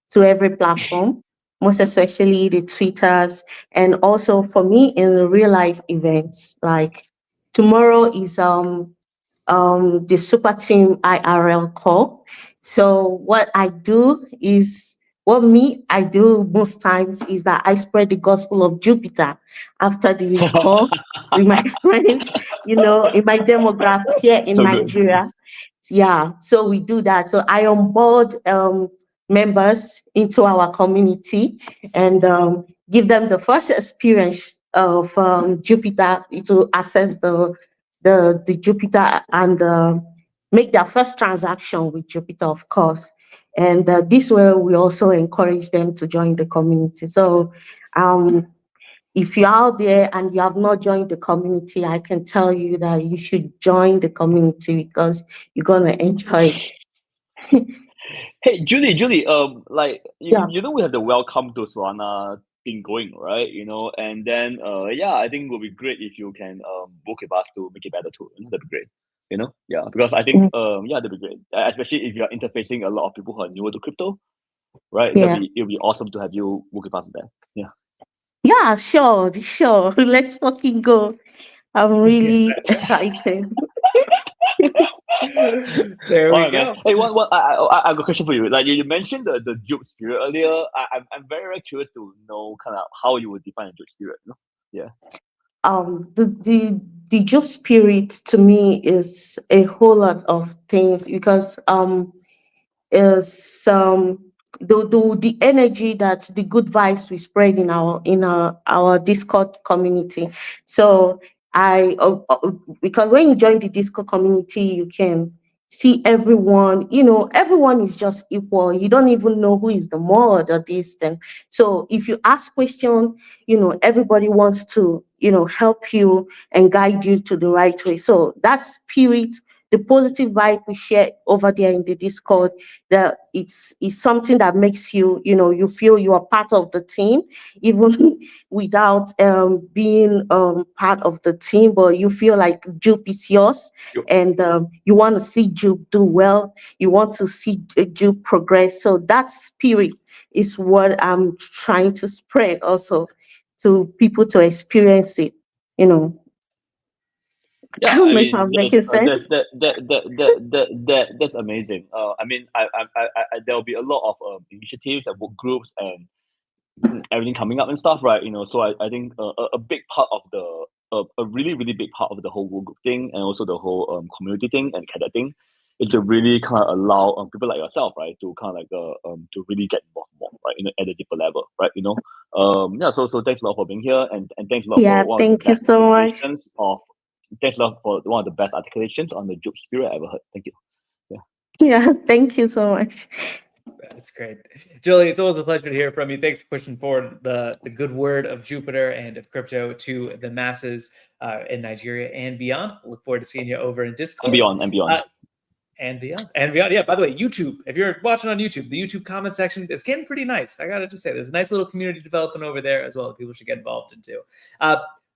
to every platform, most especially the Twitters, and also for me in the real life events. Like tomorrow is the super team IRL call. So what I do is I do most times is that I spread the gospel of Jupiter after the call with my friends, in my demographic here in So good. Nigeria. Yeah, so we do that. So I onboard members into our community and give them the first experience of Jupiter to access the Jupiter and make their first transaction with Jupiter, of course. And this way, we also encourage them to join the community. So, if you're out there and you have not joined the community, I can tell you that you should join the community because you're gonna enjoy it. Hey, Julie, like Yeah. we have the welcome to Solana thing going, right? And then yeah, I think it would be great if you can work with us to make it better too. That'd be great. Yeah, because I think yeah, that'd be great. Especially if you're interfacing a lot of people who are newer to crypto, right? Yeah. It'll be awesome to have you work with us there. Yeah. Yeah, sure, sure. Let's fucking go. I'm really excited. There All we right, man. go. Hey, I got a question for you. Like you mentioned the Juke spirit earlier. I'm very, very curious to know kind of how you would define a Juke spirit. Yeah. The job spirit to me is a whole lot of things because is the energy that the good vibes we spread in our Discord community. So because when you join the Discord community, you can see everyone. Everyone is just equal. You don't even know who is the mod or this. Then, so if you ask question, everybody wants to help you and guide you to the right way. So that spirit, the positive vibe we share over there in the Discord, that it's something that makes you feel you are part of the team, even without being part of the team, but you feel like Jupe is yours, and you want to see Jupe do well, you want to see Jupe progress. So that spirit is what I'm trying to spread also to people to experience it. Yeah, I don't I know if mean, I'm making sense. that's amazing. I mean, there'll be a lot of initiatives and work groups and everything coming up and stuff, right? So I think a big part of a really, really big part of the whole work group thing and also the whole community thing and cadet thing is to really kind of allow people like yourself, right, to kind of to really get involved more, right, at a deeper level, right, yeah. So thanks a lot for being here, and thanks a lot Yeah, for one of the thank you best so much. articulations thanks a lot for one of the best articulations on the J.U.P spirit I ever heard. Thank you. Yeah, thank you so much. That's great. Julie, it's always a pleasure to hear from you. Thanks for pushing forward the good word of Jupiter and of crypto to the masses in Nigeria and beyond. Look forward to seeing you over in Discord. And beyond. And beyond. Yeah, by the way, YouTube, if you're watching on YouTube, the YouTube comment section is getting pretty nice. I got to just say, there's a nice little community developing over there as well that people should get involved in too.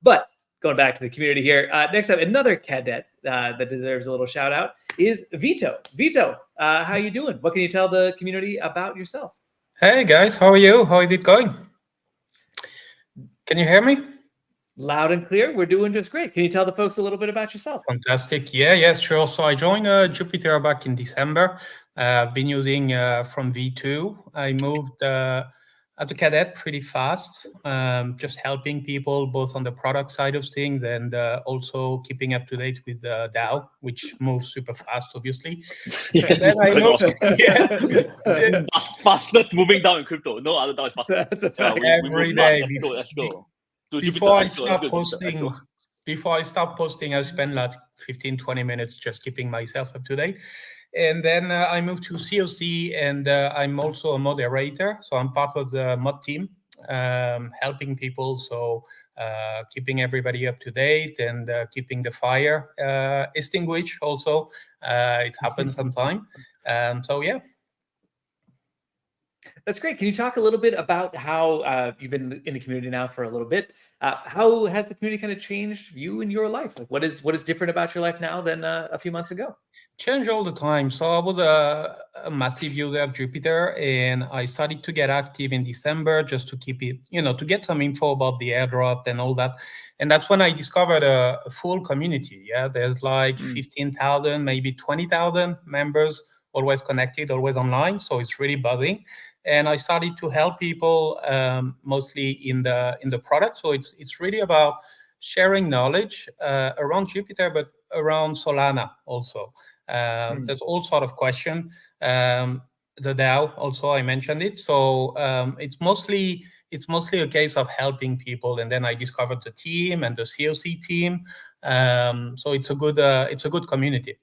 But going back to the community here, next up, another cadet that deserves a little shout out is Vito. Vito, how you doing? What can you tell the community about yourself? Hey guys, how are you? How is it going? Can you hear me? Loud and clear. We're doing just great. Can you tell the folks a little bit about yourself? Fantastic. Yeah, sure. So I joined Jupiter back in December. Been using from V2. I moved at the Cadet pretty fast, just helping people both on the product side of things and also keeping up to date with DAO, which moves super fast, obviously. Yeah, And then I moved, fastest moving down in crypto. No other DAO is faster. That's a fact. Every day. Let's go. Before I start posting, I spend like 15-20 minutes just keeping myself up to date. And then I moved to COC, and I'm also a moderator. So I'm part of the mod team, helping people. So keeping everybody up to date and keeping the fire extinguished also. It happens sometimes. So yeah. That's great. Can you talk a little bit about how you've been in the community now for a little bit? How has the community kind of changed you in your life? Like, what is different about your life now than a few months ago? Change all the time. So I was a massive user of Jupiter, and I started to get active in December just to keep it, to get some info about the airdrop and all that. And that's when I discovered a full community. Yeah, there's like 15,000, maybe 20,000 members, always connected, always online. So it's really buzzing. And I started to help people mostly in the product. So it's really about sharing knowledge around Jupiter, but around Solana also. There's all sort of question. The DAO also, I mentioned it. So it's mostly a case of helping people. And then I discovered the team and the COC team. So it's a good community.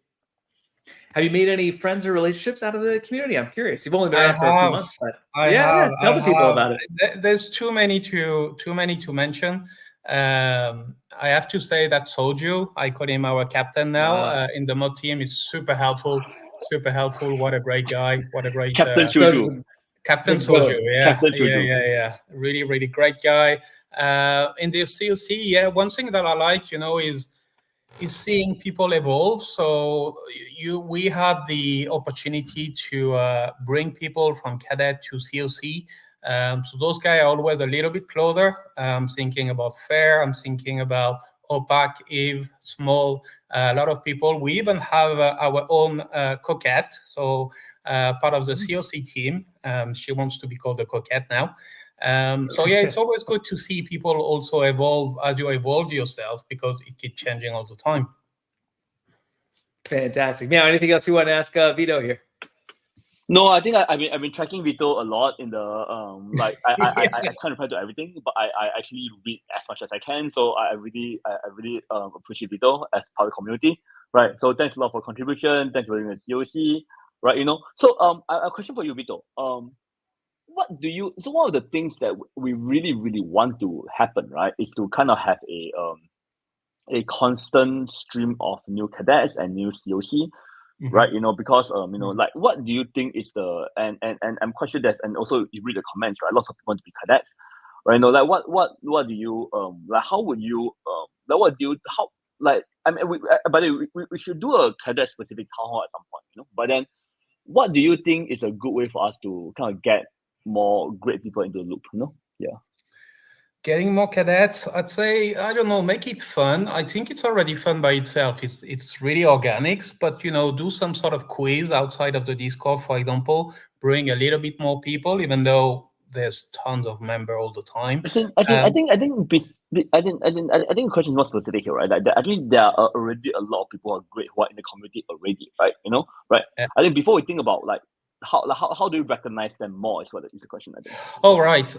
Have you made any friends or relationships out of the community? I'm curious. You've only been around for a few months, but tell the people about it. There's too many to mention. I have to say that Soju, I call him our captain now in the mod team, is super helpful. What a great guy. What a great Captain Soju. Captain Soju, yeah. Really, really great guy. In the COC, one thing that I like, is seeing people evolve. So we have the opportunity to bring people from Cadet to COC. So those guys are always a little bit closer. I'm thinking about Fair. I'm thinking about Opac, Eve, Small, a lot of people. We even have our own Coquette, so part of the COC team. She wants to be called the Coquette now. So yeah, it's always good to see people also evolve as you evolve yourself, because it keeps changing all the time. Fantastic. Now, anything else you want to ask Vito here? No, I think I've been tracking Vito a lot in the I can't reply to everything, but I actually read as much as I can. So I really appreciate Vito as part of the community, right? So thanks a lot for contribution. Thanks for doing the COC, right? So a question for you, Vito. So one of the things that we really, really want to happen, right, is to kind of have a constant stream of new cadets and new COC, right? Because like, what do you think is the and I'm quite sure and also you read the comments, right? Lots of people want to be cadets, right? Like what do you like? How would you what do you by the way, we should do a cadet specific town hall at some point, But then, what do you think is a good way for us to kind of get more great people into the loop, Yeah. Getting more cadets, I'd say, I don't know, make it fun. I think it's already fun by itself. It's really organic, but do some sort of quiz outside of the Discord, for example, bring a little bit more people, even though there's tons of member all the time. I think the question is more specific here, right? Like actually there are already a lot of people who are great who are in the community already, right? Right? I think before we think about like how do you recognize them more is what is the question, I think. Oh, right.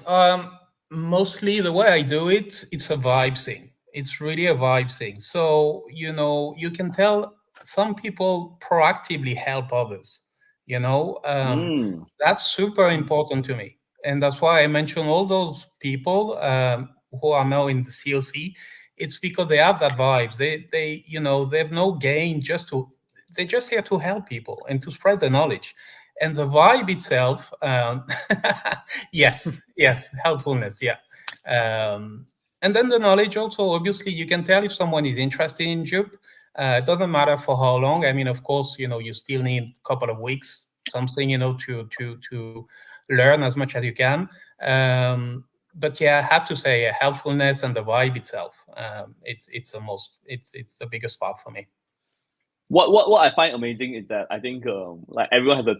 Mostly the way I do it, it's a vibe thing. It's really a vibe thing. So, you can tell some people proactively help others, that's super important to me. And that's why I mentioned all those people who are now in the CLC. It's because they have that vibes. They have no gain, they're just here to help people and to spread the knowledge. And the vibe itself, yes, helpfulness, yeah. And then the knowledge also, obviously, you can tell if someone is interested in J.U.P. It doesn't matter for how long. I mean, of course, you still need a couple of weeks, something, to learn as much as you can. But yeah, I have to say, helpfulness and the vibe itself, it's the biggest part for me. What I find amazing is that I think like everyone has a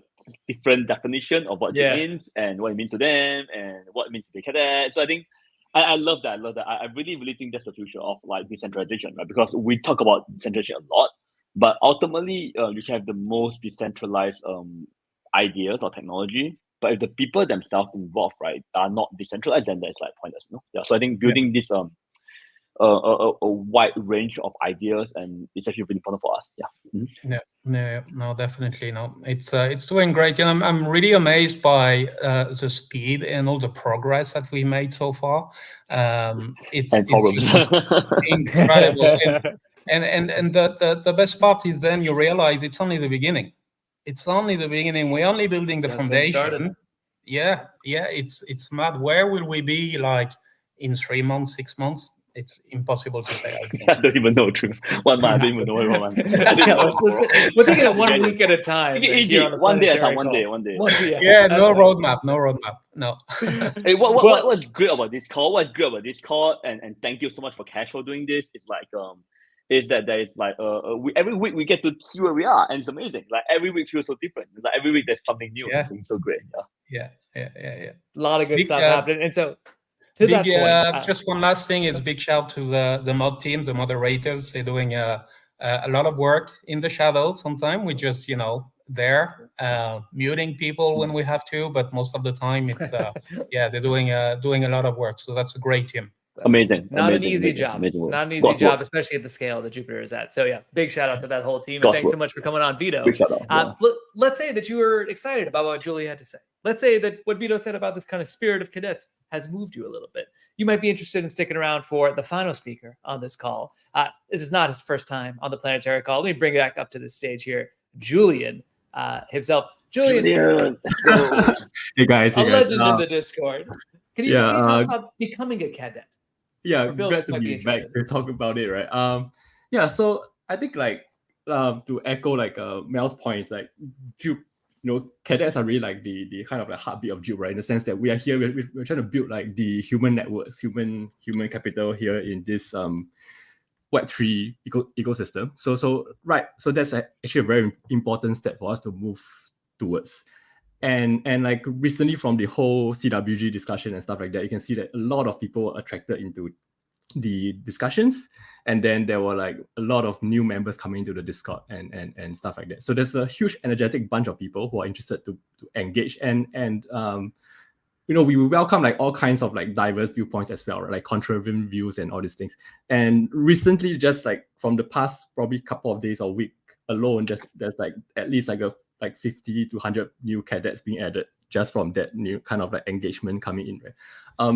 different definition of what it means and what it means to them and what it means to be cadet. So I think I love that. I really think that's the future of like decentralization, right? Because we talk about decentralization a lot, but ultimately you can have the most decentralized ideas or technology. But if the people themselves involved, right, are not decentralized, then that's like pointless, Yeah. So I think building this a wide range of ideas, and it's actually really important for us. No, definitely no. It's doing great, and I'm really amazed by the speed and all the progress that we made so far. It's just incredible, and the best part is then you realize it's only the beginning. It's only the beginning. We're only building the foundation. Yeah, it's mad. Where will we be like in 3 months, 6 months? It's impossible to say. I don't even know. True. 1 month. I don't even know. 1 month. We'll take it 1 week at a time. One day at a time. One day. Yeah, no roadmap. No. Hey, what's great about this call? What's great about this call? And thank you so much for Cash for doing this. It's like is that there is like every week we get to see where we are, and it's amazing. Like every week feels so different. Like every week there's something new. Yeah. It's so great. Yeah. A lot of good stuff happening, and so. To big, that point, just one last thing is big shout to the mod team, the moderators. They're doing a lot of work in the shadows. Sometimes we just there muting people when we have to, but most of the time it's they're doing a lot of work. So that's a great team. Amazing. Not an easy job. Not an easy job, especially at the scale that Jupiter is at. So yeah, big shout out to that whole team, and thanks so much for coming on, Vito. Big shout out, let's say that you were excited about what Julie had to say. Let's say that what Vito said about this kind of spirit of cadets has moved you a little bit. You might be interested in sticking around for the final speaker on this call. This is not his first time on the Planetary call. Let me bring back up to the stage here, Julian himself. Julian, let's go. Hey guys, a legend in the Discord. Can you tell us about becoming a cadet? Yeah, glad to be back to talk about it, right? So I think like to echo like Mel's points, like cadets are really like the kind of like heartbeat of J.U.P, right? In the sense that we are here, we're trying to build like the human networks, human capital here in this Web3 ecosystem. So that's actually a very important step for us to move towards. And like recently from the whole CWG discussion and stuff like that, you can see that a lot of people were attracted into the discussions, and then there were like a lot of new members coming into the Discord and stuff like that. So there's a huge energetic bunch of people who are interested to engage, and we welcome like all kinds of like diverse viewpoints as well, right? Like contrarian views and all these things. And recently, just like from the past probably couple of days or week alone, there's like at least like 50 to 100 new cadets being added just from that new kind of like engagement coming in, right?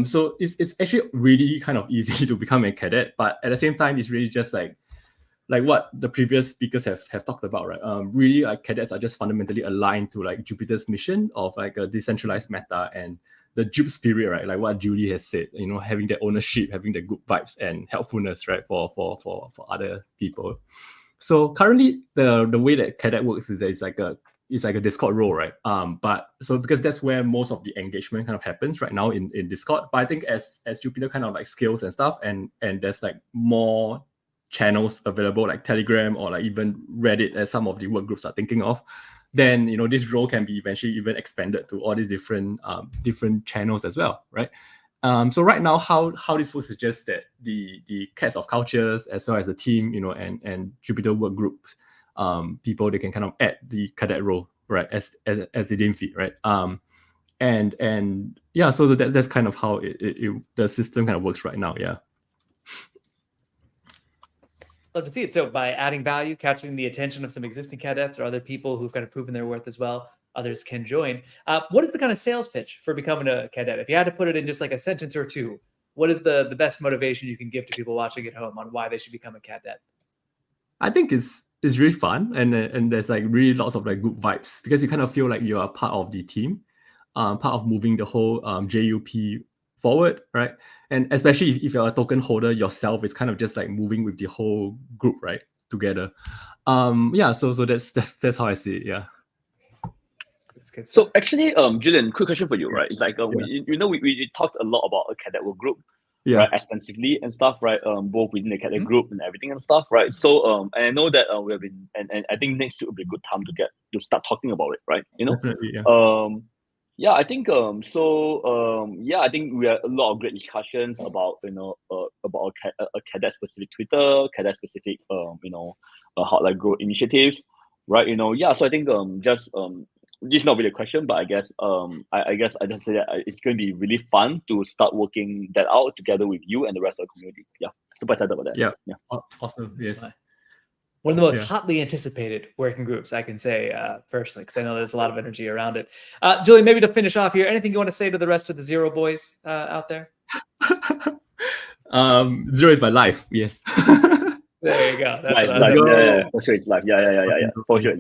So it's actually really kind of easy to become a cadet, but at the same time, it's really just like what the previous speakers have talked about, right? Really, like cadets are just fundamentally aligned to like Jupiter's mission of like a decentralized meta and the J.U.P spirit, right? Like what Julie has said, having that ownership, having the good vibes and helpfulness, right, for other people. So currently, the way that cadet works is that it's like a Discord role, right? But so because that's where most of the engagement kind of happens right now in Discord. But I think as Jupiter kind of like scales and stuff, and there's like more channels available like Telegram or like even Reddit, as some of the work groups are thinking of, then this role can be eventually even expanded to all these different channels as well, right? So right now, how this works is just that the Cats of Cultures as well as the team, and Jupiter work groups, people, they can kind of add the cadet role, right, as they deem fit, right? And yeah, so that's kind of how the system kind of works right now. Yeah. Love to see it. So by adding value, capturing the attention of some existing cadets or other people who've kind of proven their worth as well, others can join. What is the kind of sales pitch for becoming a cadet? If you had to put it in just like a sentence or two, what is the best motivation you can give to people watching at home on why they should become a cadet? I think it's really fun, and there's like really lots of like good vibes, because you kind of feel like you are part of the team, part of moving the whole J.U.P forward, right? And especially if you're a token holder yourself, it's kind of just like moving with the whole group, right, together. Yeah, so that's how I see it. Yeah. So actually, Julian, quick question for you, right? It's like we talked a lot about a cadet work group, right, extensively and stuff, right? Both within the cadet group and everything and stuff, right? So and I know that we have been, and I think next week will be a good time to start talking about it, right? Definitely, yeah. Yeah, I think yeah, I think we had a lot of great discussions about about a cadet specific Twitter, cadet specific hotline growth initiatives, right? Yeah, so I think just this is not really a question, but I guess I guess I just say that it's going to be really fun to start working that out together with you and the rest of the community. Yeah, super excited about that. Yeah, yeah, awesome. Yes. One of the most hotly anticipated working groups, I can say personally, because I know there's a lot of energy around it. Julie, maybe to finish off here, anything you want to say to the rest of the Zero boys out there? Zero is my life. Yes. There you go. That's for sure, it's life. Yeah, for sure.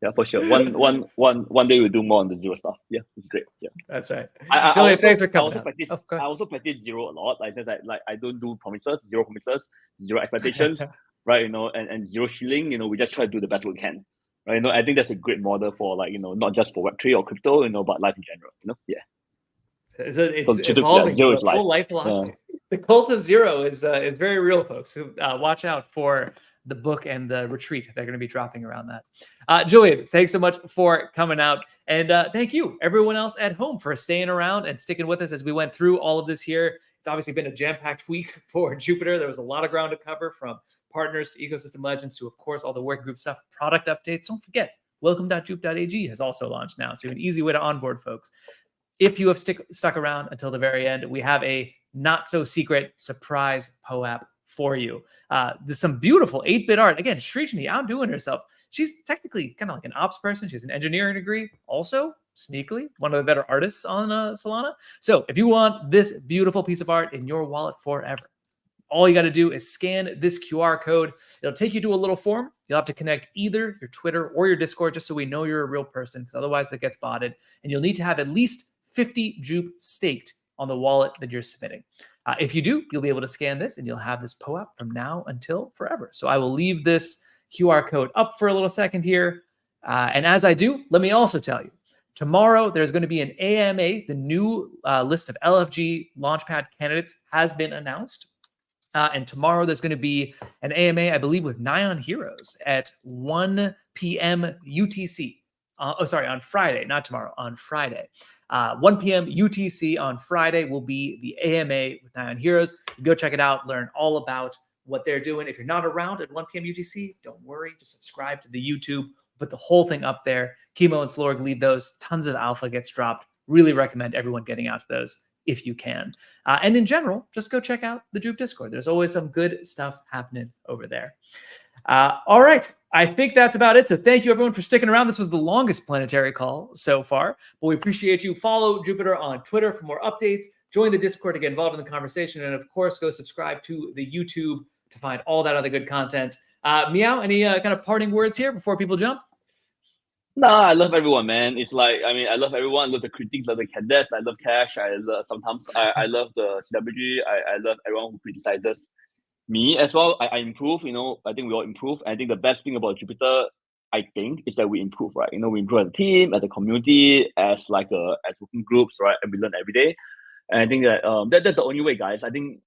Yeah, for sure. One day we'll do more on the Zero stuff. Yeah, it's great. Yeah, that's right. Julie, thanks for coming. I also practice Zero a lot. Like I don't do zero promises, zero expectations. Right, and zero shilling, we just try to do the best we can. Right, I think that's a great model for not just for Web3 or crypto, but life in general. Yeah. It's evolving to a full life philosophy. Yeah. The cult of zero is very real, folks. So watch out for the book and the retreat. They're going to be dropping around that. Julian, thanks so much for coming out. And thank you, everyone else at home, for staying around and sticking with us as we went through all of this here. It's obviously been a jam-packed week for Jupiter. There was a lot of ground to cover, from partners to ecosystem legends to, of course, all the working group stuff, product updates. Don't forget, welcome.jup.ag has also launched now. So you have an easy way to onboard folks. If you have stuck around until the very end, we have a not-so-secret surprise POAP for you. There's some beautiful 8-bit art. Again, Shrishni outdoing herself. She's technically kind of like an ops person. She has an engineering degree. Also, sneakily, one of the better artists on Solana. So if you want this beautiful piece of art in your wallet forever, all you got to do is scan this QR code. It'll take you to a little form. You'll have to connect either your Twitter or your Discord just so we know you're a real person, because otherwise that gets botted. And you'll need to have at least 50 Jupe staked on the wallet that you're submitting. If you do, you'll be able to scan this and you'll have this POAP from now until forever. So I will leave this QR code up for a little second here. And as I do, let me also tell you, tomorrow there's going to be an AMA. The new list of LFG Launchpad candidates has been announced. And tomorrow there's going to be an AMA, I believe, with Nyan Heroes at 1 p.m. UTC. On Friday, not tomorrow, on Friday. 1 p.m. UTC on Friday will be the AMA with Nyan Heroes. You go check it out, learn all about what they're doing. If you're not around at 1 p.m. UTC, don't worry. Just subscribe to the YouTube. Put the whole thing up there. Chemo and Slorg lead those. Tons of alpha gets dropped. Really recommend everyone getting out to those if you can. And in general, just go check out the Jupe Discord. There's always some good stuff happening over there. All right. I think that's about it. So thank you, everyone, for sticking around. This was the longest planetary call so far, but we appreciate you. Follow Jupiter on Twitter for more updates. Join the Discord to get involved in the conversation. And, of course, go subscribe to the YouTube to find all that other good content. Meow, any kind of parting words here before people jump? Nah, I love everyone, man. It's like, I love everyone. I love the critiques of the cadets. I love Cash. I love I love the CWG. I love everyone who criticizes me as well. I improve. I think we all improve. And I think the best thing about Jupiter, I think, is that we improve, right? We improve as a team, as a community, as working groups, right? And we learn every day. And I think that that's the only way, guys. I think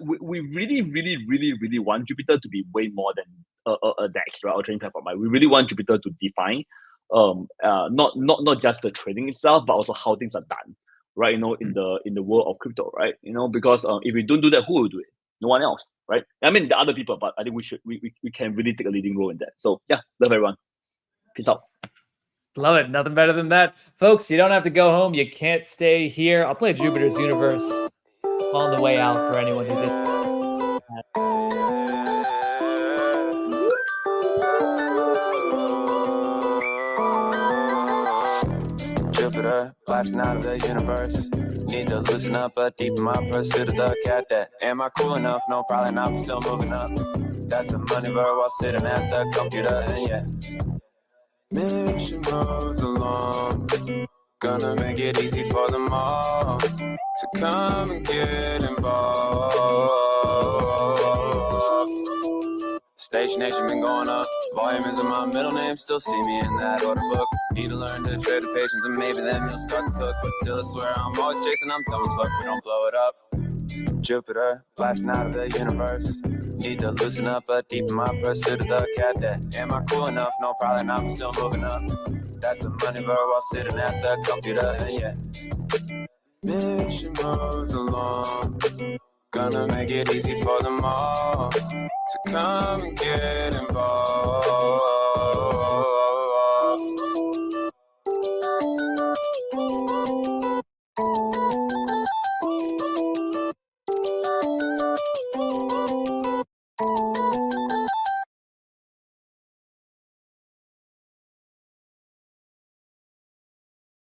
we really, really, really, really want Jupiter to be way more than a DEX, right, or trading platform, right? We really want Jupiter to define not just the trading itself, but also how things are done, right? You know, in the world of crypto, right? You know, because if we don't do that, who will do it? No one else, right? I mean, the other people, but I think we can really take a leading role in that. So yeah, love everyone. Peace out. Love it. Nothing better than that. Folks, you don't have to go home. You can't stay here. I'll play Jupiter's Universe on the way out for anyone who's in. Jupiter, blasting out of the universe. Need to loosen up, but deep in my pursuit of the cadet. Am I cool enough? No, probably not. I'm still moving up. That's a money bird while sitting at the computer. And yeah, mission moves along. Gonna make it easy for them all to come and get involved. Station nation been going up. Volume isn't my middle name. Still see me in that order book. Need to learn to trade the patience, and maybe then you'll start to cook. But still, I swear I'm always chasing. I'm dumb as fuck. We don't blow it up. Jupiter, blasting out of the universe. Need to loosen up, but deep in my pursuit of the cadet. Am I cool enough? No, probably not. I'm still moving up. That's a money bird while sitting at the computer. And yeah, mission moves along. Gonna make it easy for them all to come and get involved.